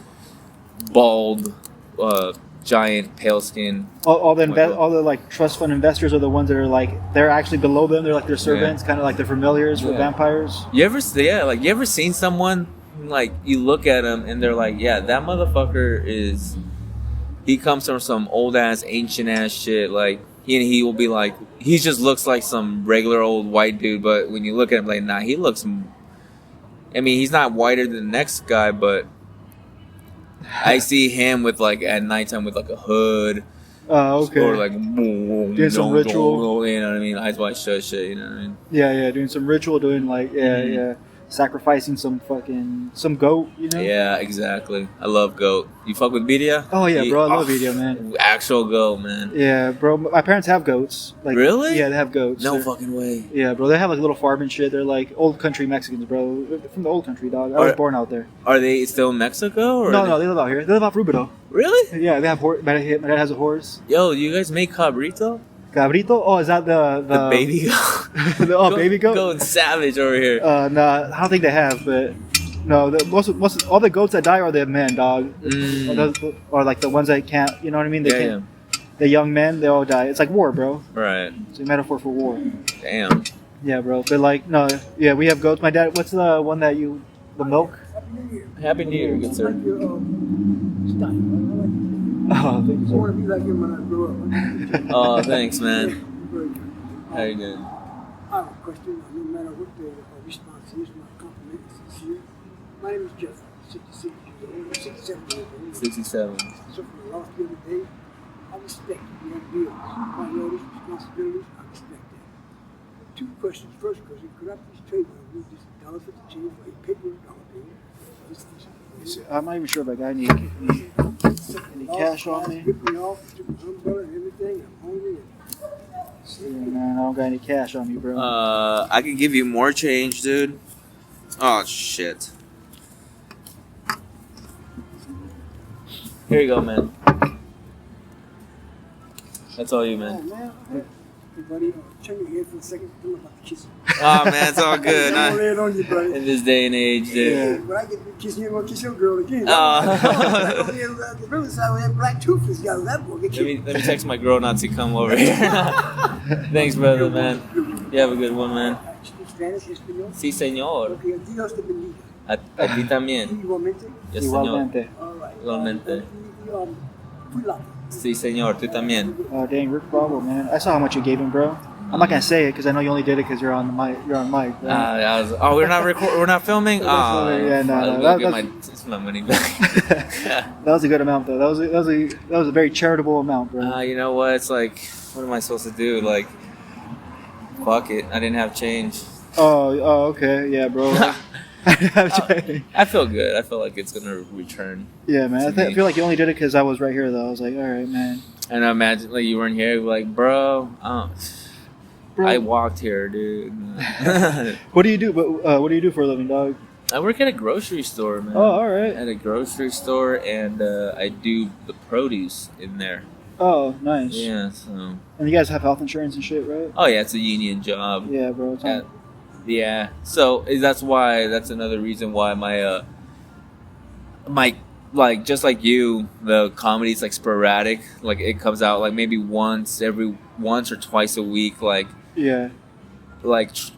Speaker 2: bald, giant, pale skin.
Speaker 3: All the like trust fund investors are the ones that are like they're actually below them. They're like their servants, kind of like their familiars for vampires.
Speaker 2: You ever seen someone like you look at them and they're like, yeah, that motherfucker he comes from some old ass ancient ass shit. Like he will be like he just looks like some regular old white dude, but when you look at him like, nah, he looks. I mean, he's not whiter than the next guy, but. I see him with like at nighttime with like a hood.
Speaker 3: Okay.
Speaker 2: Or like
Speaker 3: doing some ritual.
Speaker 2: You know what I mean? Eyes wide shut, shit. You know what I mean?
Speaker 3: Yeah, doing some ritual, doing like yeah. sacrificing some goat, you know?
Speaker 2: Yeah, exactly. I love goat. You fuck with birria?
Speaker 3: Oh yeah, bro, I love video, man.
Speaker 2: Actual goat, man.
Speaker 3: Yeah, bro. My parents have goats. Like,
Speaker 2: Really?
Speaker 3: Yeah, they have goats.
Speaker 2: No
Speaker 3: They're-
Speaker 2: fucking way.
Speaker 3: Yeah, bro. They have like a little farm and shit. They're like old country Mexicans, bro. They're from the old country, dog. I was born out there.
Speaker 2: Are they still in Mexico? Or
Speaker 3: No, they live out here. They live off Rubido.
Speaker 2: Really?
Speaker 3: Yeah, they have horse. My dad has a horse.
Speaker 2: Yo, you guys make cabrito?
Speaker 3: Cabrito? Oh, is that the
Speaker 2: Baby goat?
Speaker 3: baby goat?
Speaker 2: Going savage over here.
Speaker 3: Nah, I don't think they have, but no, most all the goats that die are the men, dog. Or like the ones that can't, you know what I mean? They can't. The young men, they all die. It's like war, bro.
Speaker 2: Right.
Speaker 3: It's a metaphor for war.
Speaker 2: Damn.
Speaker 3: Yeah, bro. But like, no, yeah, we have goats. My dad, what's the one that the milk?
Speaker 2: Happy New Year, good sir.
Speaker 3: Oh, thank you,
Speaker 5: I
Speaker 3: sir.
Speaker 5: want to be like him when I grow up.
Speaker 2: Oh, thanks, man.
Speaker 5: Very good.
Speaker 2: How you doing?
Speaker 5: I have a question. No matter what the response is, my compliment is sincere. My name is Jeff. 66 years old. 67 years old.
Speaker 2: 67.
Speaker 5: So from the last the other day, I respect it. We have bills, priorities, responsibilities. I respect that. Two questions. First question, could I please trade with you just $1.50 change for a paper dollar bill?
Speaker 3: I'm not even sure if I got any cash on me.
Speaker 5: Ripped me off, took my umbrella and everything. I'm hungry.
Speaker 3: Yeah, man, I don't got any cash on me, bro.
Speaker 2: I can give you more change, dude. Oh, shit. Here you go, man. That's all you,
Speaker 5: Oh,
Speaker 2: man.
Speaker 5: man. Hey, buddy, turn your head for a second. I'm about to kiss you.
Speaker 2: Oh, man, it's all good.
Speaker 5: I'm gonna lay it on you, buddy.
Speaker 2: In this day and age, dude.
Speaker 5: Yeah, when I get to kissing you, I'm gonna kiss your girl again.
Speaker 2: Oh.
Speaker 5: The riverside with that black tooth has got that boy.
Speaker 2: Let me text my girl not to come over here. Thanks, brother, man. You have a good one, man.
Speaker 5: Spanish, español.
Speaker 2: Sí, señor.
Speaker 5: Okay, Dios te bendiga.
Speaker 2: A ti también.
Speaker 5: Igualmente.
Speaker 2: Yes, señor.
Speaker 3: Igualmente.
Speaker 5: All right.
Speaker 2: Igualmente.
Speaker 5: Pula.
Speaker 2: Sí, señor. Tú también.
Speaker 3: Oh, dang, Rick Bravo, man. I saw how much you gave him, bro. I'm not gonna say it because I know you only did it because you're on the mic. You're on mic. Right?
Speaker 2: We're not we're not filming.
Speaker 3: Yeah, no,
Speaker 2: I'll get
Speaker 3: that's-
Speaker 2: my money back.
Speaker 3: That was a good amount, though. That was a very charitable amount, bro.
Speaker 2: You know what? It's like, what am I supposed to do? Like, fuck it. I didn't have change.
Speaker 3: Oh, okay, yeah, bro.
Speaker 2: I feel good. I feel like it's gonna return.
Speaker 3: Yeah, man.
Speaker 2: to
Speaker 3: I
Speaker 2: me.
Speaker 3: feel like you only did it because I was right here, though. I was like, all right, man.
Speaker 2: And I imagine like you weren't here. You'd be like, bro,
Speaker 3: Bro.
Speaker 2: I walked here, dude.
Speaker 3: What do you do? But what do you do for a living, dog?
Speaker 2: I work at a grocery store, man.
Speaker 3: Oh, all right.
Speaker 2: At a grocery store, and I do the produce in there.
Speaker 3: Oh, nice.
Speaker 2: Yeah. So.
Speaker 3: And you guys have health insurance and shit, right?
Speaker 2: Oh yeah, it's a union job.
Speaker 3: Yeah, bro. It's on-
Speaker 2: Yeah. So that's another reason why my just like you, the comedy's like sporadic. Like it comes out like maybe once or twice a week. Like
Speaker 3: yeah,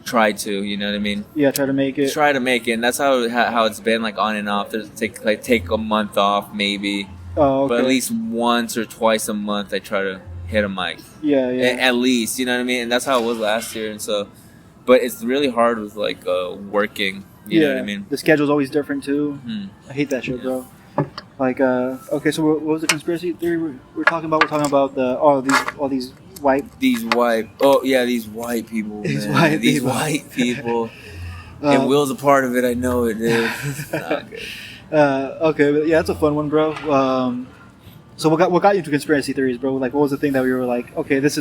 Speaker 2: try to, you know what I mean?
Speaker 3: yeah. Try to make it.
Speaker 2: Try to make it. And that's how it's been like on and off. There's take a month off maybe,
Speaker 3: Oh, okay.
Speaker 2: but at least once or twice a month I try to hit a mic.
Speaker 3: Yeah, yeah.
Speaker 2: At least, you know what I mean? And that's how it was last year. And so, but it's really hard with like working. You know what I mean?
Speaker 3: The schedule's always different too.
Speaker 2: Hmm.
Speaker 3: I hate that shit,
Speaker 2: Yeah.
Speaker 3: bro. Like, okay, so what was the conspiracy theory we're talking about? We're talking about all these white.
Speaker 2: These white people.
Speaker 3: These
Speaker 2: Man.
Speaker 3: white
Speaker 2: These
Speaker 3: people.
Speaker 2: white people. And Will's a part of it. I know it, dude. Nah, okay.
Speaker 3: Okay, but yeah, that's a fun one, bro. So what got you into conspiracy theories, bro? Like, what was the thing that we were like, okay, this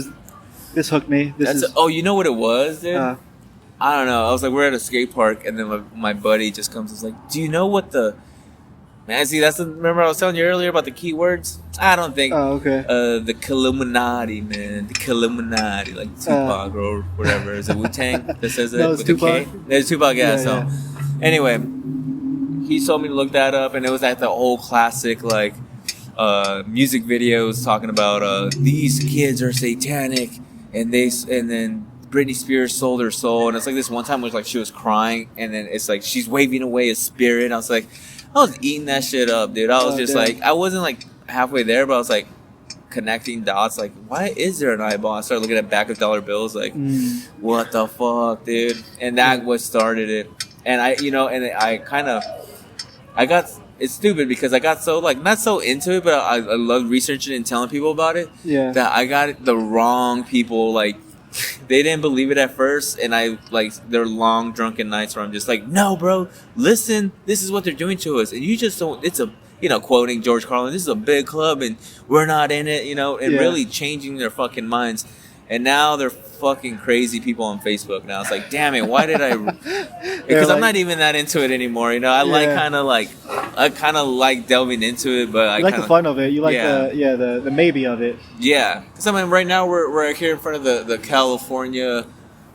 Speaker 3: hooked me.
Speaker 2: You know what it was, dude?
Speaker 3: Uh,
Speaker 2: I don't know. I was like, we're at a skate park, and then my buddy just comes and is like, do you know what the... Man, see, remember I was telling you earlier about the keywords? I don't think...
Speaker 3: oh, okay.
Speaker 2: The Illuminati, man. The Illuminati, like Tupac or whatever. Is it Wu-Tang that says it?
Speaker 3: No, it's
Speaker 2: with the
Speaker 3: Tupac.
Speaker 2: K? There's Tupac, yeah.
Speaker 3: Yeah,
Speaker 2: So,
Speaker 3: yeah.
Speaker 2: anyway, he told me to look that up, and it was like the old classic, like, music videos talking about these kids are satanic, and then Britney Spears sold her soul, and it's like this one time where like she was crying, and then it's like she's waving away a spirit. I was like, I was eating that shit up, dude. I was just
Speaker 3: damn.
Speaker 2: like, I wasn't like halfway there, but I was like connecting dots. Like, why is there an eyeball? I started looking at back of dollar bills, like, what the fuck, dude? And that what started it. And it's stupid because I got so like not so into it, but I love researching and telling people about it.
Speaker 3: Yeah.
Speaker 2: That I got the wrong people like they didn't believe it at first, and I like their long drunken nights where I'm just like, no, bro, listen, this is what they're doing to us, and you just don't. It's a quoting George Carlin, this is a big club, and we're not in it, and really changing their fucking minds. And now they're fucking crazy people on Facebook now. It's like, damn it, why did I? Because I'm not even that into it anymore. I kind of like delving into it, but I
Speaker 3: like the fun of it. You like the maybe of it.
Speaker 2: Yeah, because I mean, right now we're here in front of the California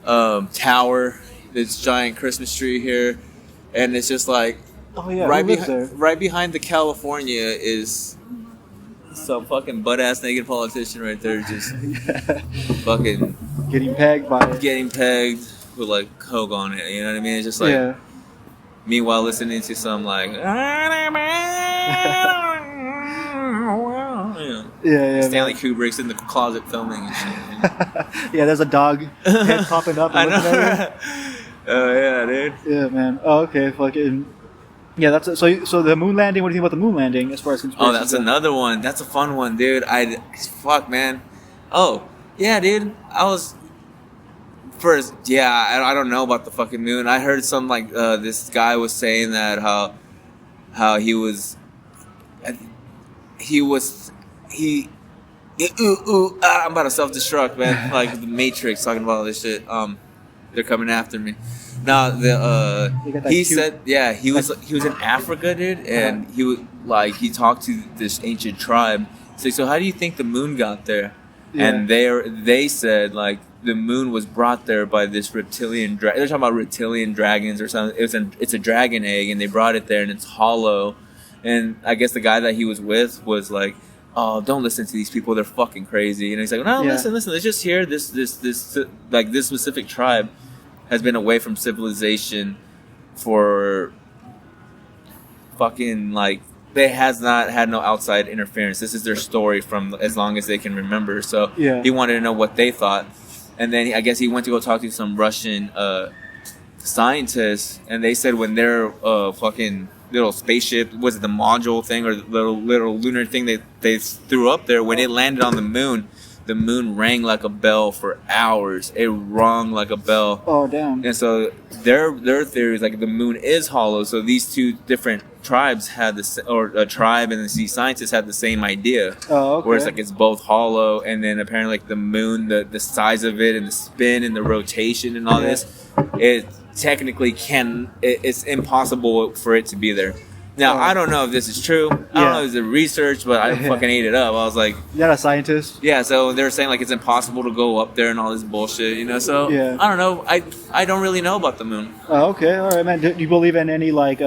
Speaker 2: tower. This giant Christmas tree here, and it's just like, right behind the California is some fucking butt-ass naked politician right there, just fucking
Speaker 3: getting pegged
Speaker 2: with like coke on it. You know what I mean? It's just like meanwhile listening to some like Stanley Kubrick's in the closet filming and shit.
Speaker 3: There's a dog head popping up. And looking at it.
Speaker 2: Oh yeah, dude.
Speaker 3: Yeah, man. Oh, okay, fucking. Yeah, that's it. So the moon landing. What do you think about the moon landing as far as conspiracy?
Speaker 2: Oh, that's another one. That's a fun one, dude. Fuck, man. Oh, yeah, dude. I was first. Yeah, I don't know about the fucking moon. I heard some like this guy was saying that how he was. I'm about to self-destruct, man. Like the Matrix, talking about all this shit. They're coming after me. Now he said he was in Africa, dude, and he talked to this ancient tribe. So how do you think the moon got there? Yeah. And they said like the moon was brought there by this reptilian dragon. They're talking about reptilian dragons or something. It's a dragon egg, and they brought it there, and it's hollow. And I guess the guy that he was with was like, oh, don't listen to these people. They're fucking crazy. And he's like, no, listen. Let's just hear this specific tribe has been away from civilization for fucking like they has not had no outside interference. This is their story from as long as they can remember. So he wanted to know what they thought, and then I guess he went to go talk to some Russian scientists, and they said when their fucking little spaceship, was it the module thing or the little lunar thing they threw up there, when it landed on the moon rang like a bell for hours. It rung like a bell.
Speaker 3: Oh, damn.
Speaker 2: And so their theory is like the moon is hollow. So these two different tribes had a tribe and the scientists had the same idea.
Speaker 3: Oh, okay.
Speaker 2: Where it's like it's both hollow, and then apparently like the moon, the size of it and the spin and the rotation and all this, it technically it's impossible for it to be there. Now, I don't know if this is true. I don't know if it's research, but I fucking ate it up. I was like...
Speaker 3: You're not a scientist?
Speaker 2: Yeah, so they're saying, like, it's impossible to go up there and all this bullshit, So, I don't know. I don't really know about the moon.
Speaker 3: Oh, okay. All right, man. Do you believe in any, like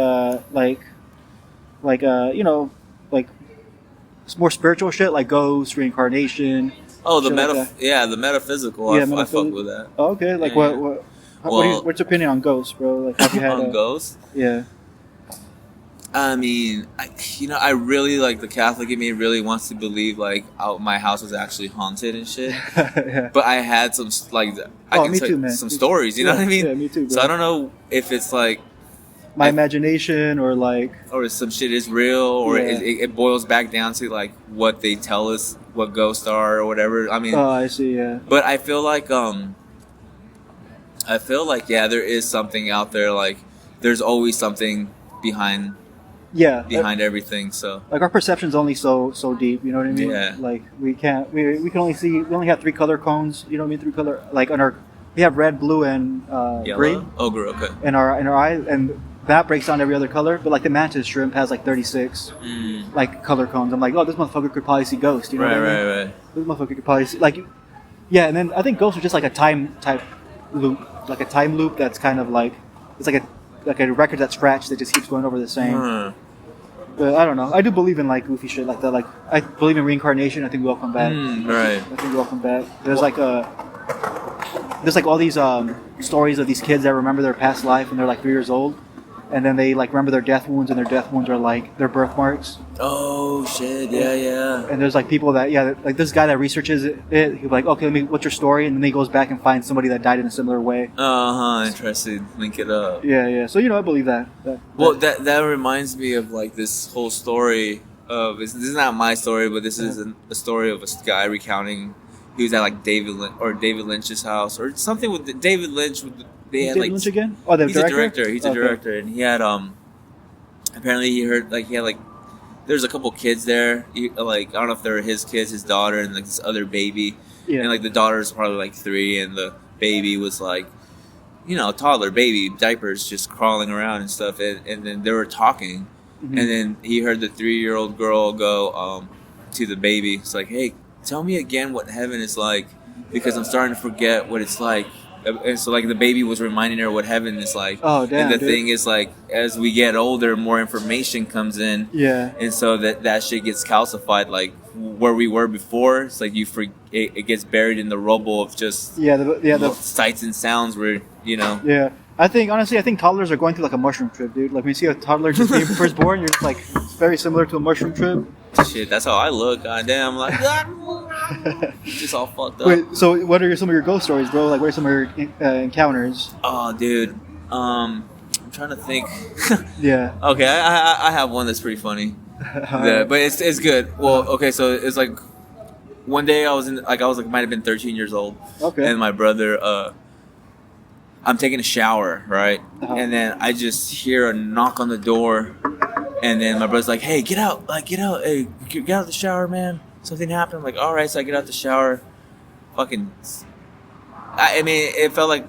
Speaker 3: more spiritual shit, like ghosts, reincarnation?
Speaker 2: Oh, the metaphysical. I fuck with that.
Speaker 3: Oh, okay. Like, what's your opinion on ghosts, bro? Like, have you had
Speaker 2: on ghosts?
Speaker 3: Yeah.
Speaker 2: I mean, I really like the Catholic in me really wants to believe like my house was actually haunted and shit. But I had some like some stories, you know what I mean?
Speaker 3: Yeah, me too. Bro.
Speaker 2: So I don't know if it's like
Speaker 3: my imagination or
Speaker 2: some shit is real or it boils back down to like what they tell us what ghosts are or whatever. I mean,
Speaker 3: I see, yeah.
Speaker 2: But I feel like there is something out there. Like there's always something behind everything. So
Speaker 3: like our perception's only so deep, you know what I mean?
Speaker 2: Yeah.
Speaker 3: Like we can only have 3 color cones, you know what I mean? 3 color, like we have red, blue, and green.
Speaker 2: Oh, okay.
Speaker 3: In our eye, and that breaks down every other color. But like the mantis shrimp has like 36 like color cones. I'm like, oh, this motherfucker could probably see ghosts, you know what I mean?
Speaker 2: Right.
Speaker 3: This motherfucker could probably see and then I think ghosts are just like a time type loop, like a time loop that's kind of like it's like a record that's scratched that just keeps going over the same. But I don't know. I do believe in like goofy shit like that. Like I believe in reincarnation. I think we all come back.
Speaker 2: Right.
Speaker 3: I think we all come back. There's like all these stories of these kids that remember their past life when they're like 3 years old, and then they like remember their death wounds, and their death wounds are like their birthmarks.
Speaker 2: Oh shit! Yeah.
Speaker 3: And there's like people that like this guy that researches it. He'll be like, okay, what's your story? And then he goes back and finds somebody that died in a similar way.
Speaker 2: Interesting. Link it up.
Speaker 3: Yeah. So I believe that.
Speaker 2: Well, that reminds me of like this whole story of this is not my story, but this is a story of a guy recounting he was at like David Lynch's house or something with David Lynch. They had
Speaker 3: David
Speaker 2: like
Speaker 3: Lynch again? Oh, the
Speaker 2: he's
Speaker 3: director?
Speaker 2: a director. He's a director, and he had apparently he heard like he had like there's a couple kids there. Like I don't know if they were his kids, his daughter, and like this other baby.
Speaker 3: Yeah.
Speaker 2: And like the daughter's probably like 3, and the baby was like, you know, toddler baby, diapers, just crawling around and stuff. And then they were talking,
Speaker 3: Mm-hmm.
Speaker 2: and then he heard the 3-year-old girl go to the baby. It's like, hey, tell me again what heaven is like, because I'm starting to forget what it's like. And so like the baby was reminding her what heaven is like.
Speaker 3: Oh, damn,
Speaker 2: And the
Speaker 3: dude.
Speaker 2: thing is like as we get older, more information comes in.
Speaker 3: Yeah.
Speaker 2: And so that shit gets calcified. Like where we were before, it's like it gets buried in the rubble of just
Speaker 3: The
Speaker 2: sights and sounds. Where you know.
Speaker 3: Yeah. I think toddlers are going through like a mushroom trip, dude. Like when you see a toddler just being first born, you're just like it's very similar to a mushroom trip.
Speaker 2: Shit, that's how I look. Goddamn, like just all fucked up.
Speaker 3: Wait, so what are some of your ghost stories, bro? Like what are some of your encounters?
Speaker 2: Oh, dude. I'm trying to think.
Speaker 3: Yeah.
Speaker 2: Okay, I have one that's pretty funny. But it's good. Well, okay, so it's like one day I was might have been 13 years old.
Speaker 3: Okay.
Speaker 2: And my brother, I'm taking a shower, right?
Speaker 3: Uh-huh.
Speaker 2: And then I just hear a knock on the door, and then my brother's like, "Hey, get out! Hey, get out of the shower, man! Something happened." I'm like, "All right," so I get out the shower. Fucking, I mean, it felt like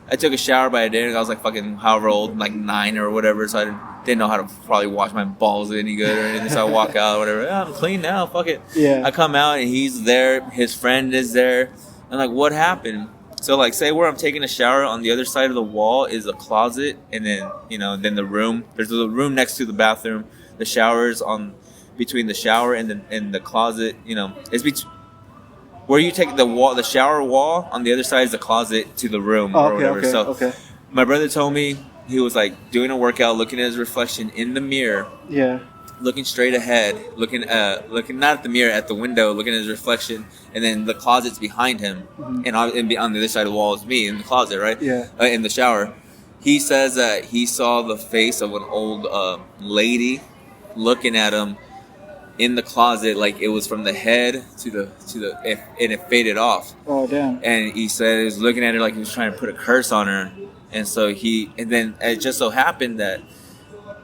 Speaker 2: I took a shower, but I didn't. I was like fucking however old, like 9 or whatever, so I didn't know how to probably wash my balls any good or anything. So I walk out or whatever. I'm clean now. Fuck it.
Speaker 3: Yeah.
Speaker 2: I come out and he's there. His friend is there. I'm like, what happened? So like, say where I'm taking a shower, on the other side of the wall is a closet, and then then the room. There's a room next to the bathroom. The shower's on between the shower and the closet. It's where you take the shower wall. On the other side is the closet to the room or whatever.
Speaker 3: Okay.
Speaker 2: My brother told me he was like doing a workout, looking at his reflection in the mirror.
Speaker 3: Yeah.
Speaker 2: Looking straight ahead, looking not at the mirror, at the window, looking at his reflection, and then the closet's behind him, and on the other side of the wall is me in the closet, right?
Speaker 3: Yeah.
Speaker 2: In the shower. He says that he saw the face of an old lady looking at him in the closet, like it was from the head to the and it faded off.
Speaker 3: Oh, damn.
Speaker 2: And he said he was looking at her like he was trying to put a curse on her, and then it just so happened that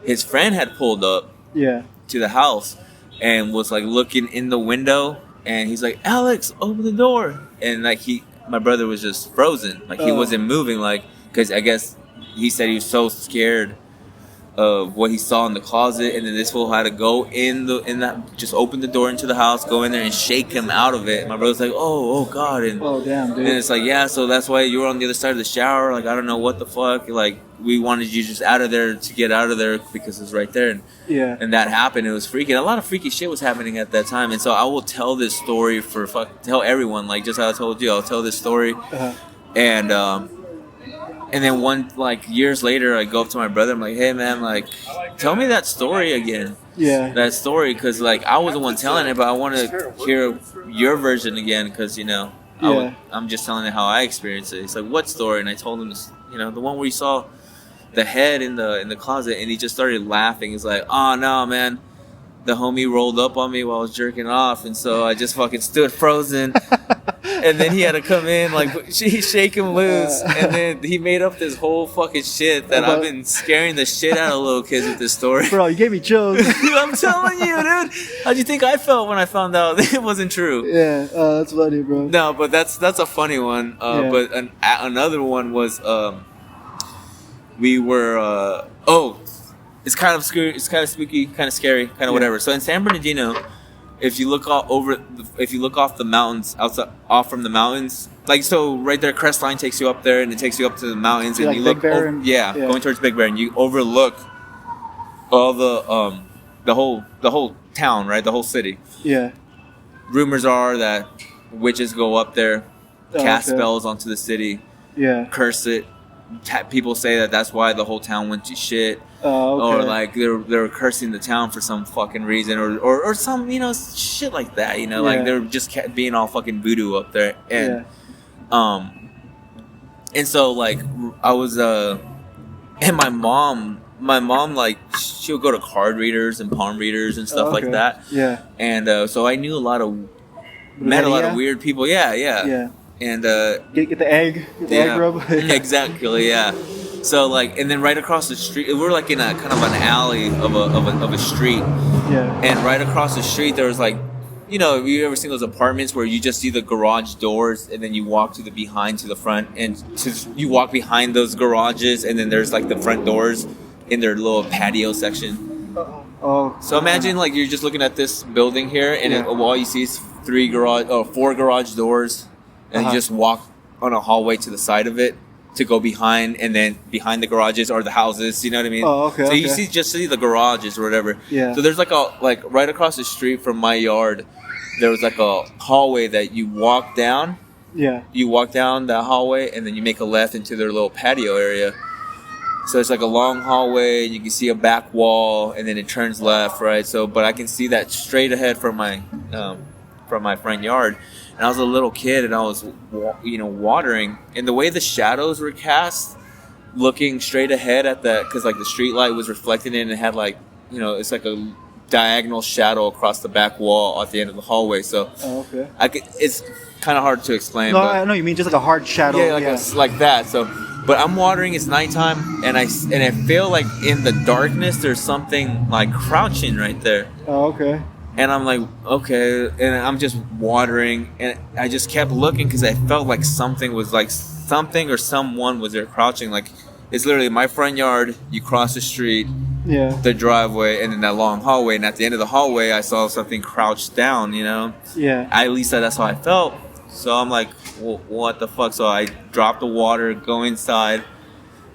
Speaker 2: his friend had pulled up.
Speaker 3: Yeah.
Speaker 2: To the house and was like looking in the window, and he's like, "Alex, open the door!" And like my brother was just frozen, like he wasn't moving, like because I guess he said he was so scared of what he saw in the closet, and then this fool had to go just open the door into the house, go in there and shake him out of it. My brother's like, oh god, and
Speaker 3: Oh, damn, dude.
Speaker 2: and it's like, yeah, so that's why you were on the other side of the shower. Like, I don't know what the fuck. Like, we wanted you just out of there to get out of there because it's right there.
Speaker 3: Yeah.
Speaker 2: And that happened. It was freaky. A lot of freaky shit was happening at that time. And so I will tell this story tell everyone, like just how I told you. I'll tell this story.
Speaker 3: Uh-huh.
Speaker 2: And then years later, I go up to my brother. I'm like, hey, man, like, tell me that story again.
Speaker 3: Yeah.
Speaker 2: That story, because, like, I was the one telling it, but I want to hear your version again, because, I'm just telling it how I experienced it. He's like, what story? And I told him, this, the one where you saw the head in the closet, and he just started laughing. He's like, oh, no, man. The homie rolled up on me while I was jerking off, and so I just fucking stood frozen. And then he had to come in, like, shake him loose. And then he made up this whole fucking shit that I've been scaring the shit out of little kids with this story.
Speaker 3: Bro, you gave me chills.
Speaker 2: I'm telling you, dude. How'd you think I felt when I found out it wasn't true?
Speaker 3: Yeah, that's funny, bro.
Speaker 2: No, but that's a funny one.
Speaker 3: Yeah.
Speaker 2: But another one was we were it's kind of scary, it's kind of spooky, kind of scary, kind of whatever. So in San Bernardino, if you look off the mountains, off from the mountains, like, so right there, Crestline takes you up there, and it takes you up to the mountains, and
Speaker 3: like
Speaker 2: you
Speaker 3: Big
Speaker 2: look,
Speaker 3: Bear
Speaker 2: going towards Big Bear, and you overlook all the whole town, right, the whole city.
Speaker 3: Yeah.
Speaker 2: Rumors are that witches go up there, cast
Speaker 3: okay.
Speaker 2: spells onto the city,
Speaker 3: Yeah.
Speaker 2: curse it. People say that's why the whole town went to shit.
Speaker 3: Oh, okay.
Speaker 2: Or like they're cursing the town for some fucking reason, or some shit like that, like they're just being all fucking voodoo up there, and and so like I was and my mom like she'll go to card readers and palm readers and stuff like that,
Speaker 3: Yeah.
Speaker 2: and so I knew a lot of met a lot of
Speaker 3: Yeah.
Speaker 2: weird people. Yeah.
Speaker 3: Yeah.
Speaker 2: And
Speaker 3: Get the egg. Get the egg rub.
Speaker 2: exactly, yeah. So like, and then right across the street, we're like in a kind of an alley of a street,
Speaker 3: Yeah.
Speaker 2: and right across the street there was like, you know, have you ever seen those apartments where you just see the garage doors and then you walk to the front, and you walk behind those garages, and then there's like the front doors in their little patio section.
Speaker 3: Oh.
Speaker 2: So imagine like you're just looking at this building here, and all you see is four garage doors. And you just walk on a hallway to the side of it to go behind, and then behind the garages are the houses. You know what I mean?
Speaker 3: Oh, okay.
Speaker 2: So you see the garages or whatever.
Speaker 3: Yeah.
Speaker 2: So there's like right across the street from my yard, there was like a hallway that you walk down.
Speaker 3: Yeah.
Speaker 2: You walk down that hallway, and then you make a left into their little patio area. So it's like a long hallway, and you can see a back wall, and then it turns left, right? So, but I can see that straight ahead from my front yard. And I was a little kid, and I was, watering. And the way the shadows were cast, looking straight ahead at because like the street light was reflecting in, and it had like, it's like a diagonal shadow across the back wall at the end of the hallway. So it's kind of hard to explain.
Speaker 3: No,
Speaker 2: but,
Speaker 3: I know you mean just like a hard shadow.
Speaker 2: Yeah, like that. So, but I'm watering. It's nighttime, and I feel like in the darkness there's something like crouching right there.
Speaker 3: Oh, okay.
Speaker 2: And I'm like, okay, and I'm just watering, and I just kept looking because I felt like something or someone was there crouching. Like, it's literally my front yard, you cross the street, the driveway, and then that long hallway, and at the end of the hallway, I saw something crouched down,
Speaker 3: Yeah.
Speaker 2: At least that's how I felt. So I'm like, well, what the fuck? So I drop the water, go inside,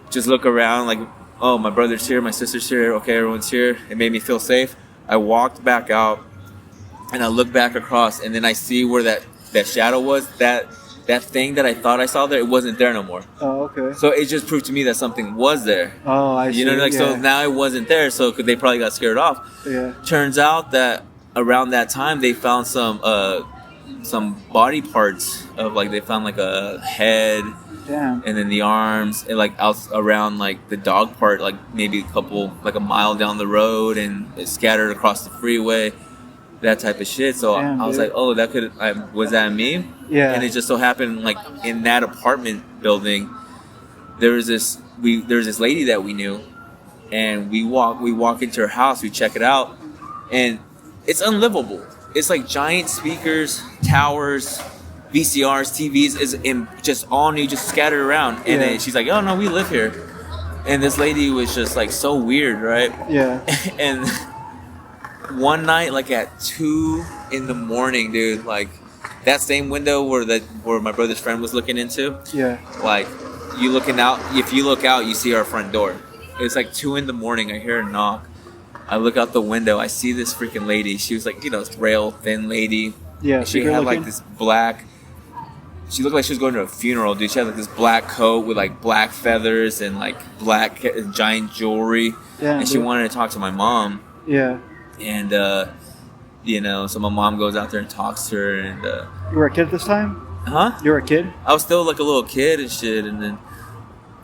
Speaker 2: just look around, like, oh, my brother's here, my sister's here, okay, everyone's here. It made me feel safe. I walked back out, and I look back across, and then I see where that shadow was. That thing that I thought I saw there, it wasn't there no more.
Speaker 3: Oh, okay.
Speaker 2: So it just proved to me that something was there.
Speaker 3: Oh, I see.
Speaker 2: So now it wasn't there, so they probably got scared off.
Speaker 3: Yeah.
Speaker 2: Turns out that around that time, they found some body parts of, like, they found like a head.
Speaker 3: Damn.
Speaker 2: And then the arms, and like out around like the dog part, like maybe a mile down the road, and it's scattered across the freeway, that type of shit. So
Speaker 3: Damn,
Speaker 2: I was
Speaker 3: dude.
Speaker 2: like, oh, was that me?
Speaker 3: Yeah.
Speaker 2: And it just so happened, like, in that apartment building, there was this lady that we knew, and we walk into her house, we check it out, and it's unlivable. It's like giant speakers, towers, VCRs, TVs, is in just all new, just scattered around. And then she's like, oh no, we live here. And this lady was just like so weird, right?
Speaker 3: Yeah.
Speaker 2: And one night, like at 2 a.m, dude, like that same window where my brother's friend was looking into, like if you look out, you see our front door. It's like 2 a.m, I hear a knock. I look out the window, I see this freaking lady. She was like, frail, thin lady.
Speaker 3: Yeah.
Speaker 2: She had like this black. She looked like she was going to a funeral, dude. She had like this black coat with like black feathers and like black giant jewelry.
Speaker 3: Yeah,
Speaker 2: and she wanted to talk to my mom.
Speaker 3: Yeah.
Speaker 2: And so my mom goes out there and talks to her. And
Speaker 3: You were a kid at this time?
Speaker 2: huh?
Speaker 3: You were a kid?
Speaker 2: I was still like a little kid and shit. And then,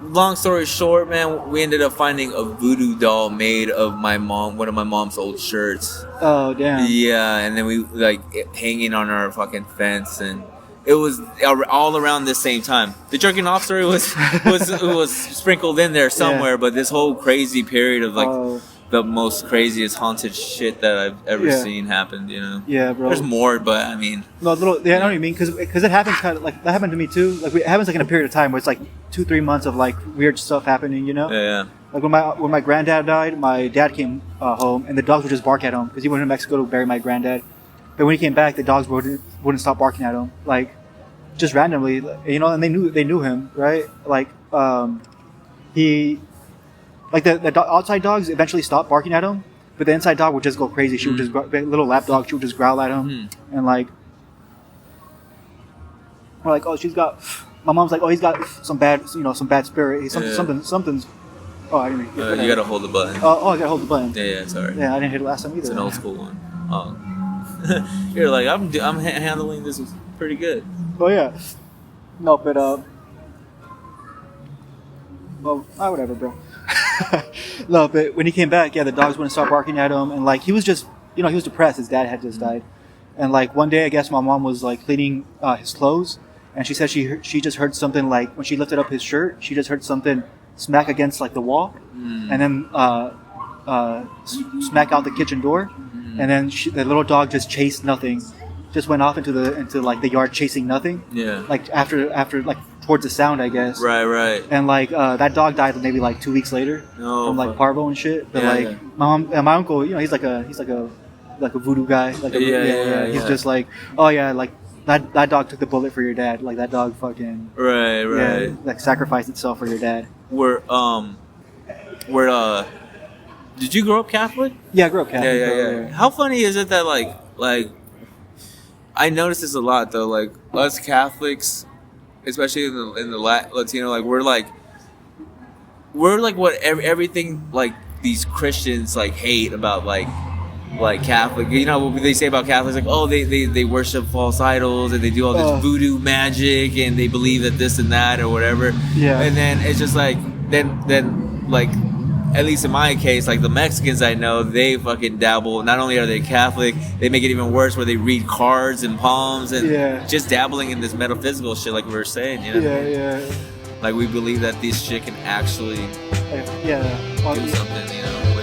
Speaker 2: long story short, man, we ended up finding a voodoo doll made of one of my mom's old shirts.
Speaker 3: Oh, damn.
Speaker 2: Yeah, and then we like hanging on our fucking fence, and it was all around the same time. The jerking off story was sprinkled in there somewhere, but this whole crazy period of like the most craziest haunted shit that I've ever seen happened.
Speaker 3: Yeah, bro.
Speaker 2: There's more, but I mean,
Speaker 3: No, I know what you mean, because it happens kind of like that happened to me too. Like it happens like in a period of time where it's like 2-3 months of like weird stuff happening.
Speaker 2: yeah.
Speaker 3: Like when my granddad died, my dad came home and the dogs would just bark at him because he went to Mexico to bury my granddad. But when he came back, the dogs wouldn't stop barking at him, like just randomly, And they knew him, right? Like he, like the outside dogs eventually stopped barking at him, but the inside dog would just go crazy. She would just the little lap dog. She would just growl at him, and like we're like, oh, my mom's like, oh, he's got some bad spirit. Something's. Oh, I didn't.
Speaker 2: You gotta hold the button.
Speaker 3: Oh, I gotta hold the button.
Speaker 2: Yeah, sorry.
Speaker 3: Yeah, I didn't hit it last time either.
Speaker 2: It's an old school one. Oh. You're like, I'm handling this pretty good.
Speaker 3: Oh yeah. No, but well, whatever, bro. No, but when he came back, the dogs wouldn't stop barking at him, and like he was just, he was depressed. His dad had just died, And like one day, I guess my mom was like cleaning his clothes, and she said she just heard something like when she lifted up his shirt, she just heard something smack against like the wall, and then smack out the kitchen door, and then the little dog just chased nothing, just went off into like the yard chasing nothing.
Speaker 2: Yeah.
Speaker 3: Like after like towards the sound, I guess.
Speaker 2: Right.
Speaker 3: And like that dog died maybe like 2 weeks later from like parvo and shit. But like my mom and my uncle, he's like a voodoo guy. Like he's just like, oh yeah, like that dog took the bullet for your dad. Like that dog fucking
Speaker 2: right.
Speaker 3: like sacrificed itself for your dad.
Speaker 2: Did you grow up Catholic?
Speaker 3: Yeah, I grew up Catholic.
Speaker 2: Yeah. How funny is it that like I notice this a lot though. Like us Catholics, especially in the Latino, like we're like what everything like these Christians like hate about like Catholic. You know what they say about Catholics? Like, oh, they worship false idols and they do all this voodoo magic and they believe that this and that or whatever.
Speaker 3: Yeah.
Speaker 2: And then it's just like then like. At least in my case, like the Mexicans I know, they fucking dabble. Not only are they Catholic, they make it even worse where they read cards and palms and just dabbling in this metaphysical shit like we were saying, you know?
Speaker 3: Yeah.
Speaker 2: Like we believe that this shit can actually do something, you know?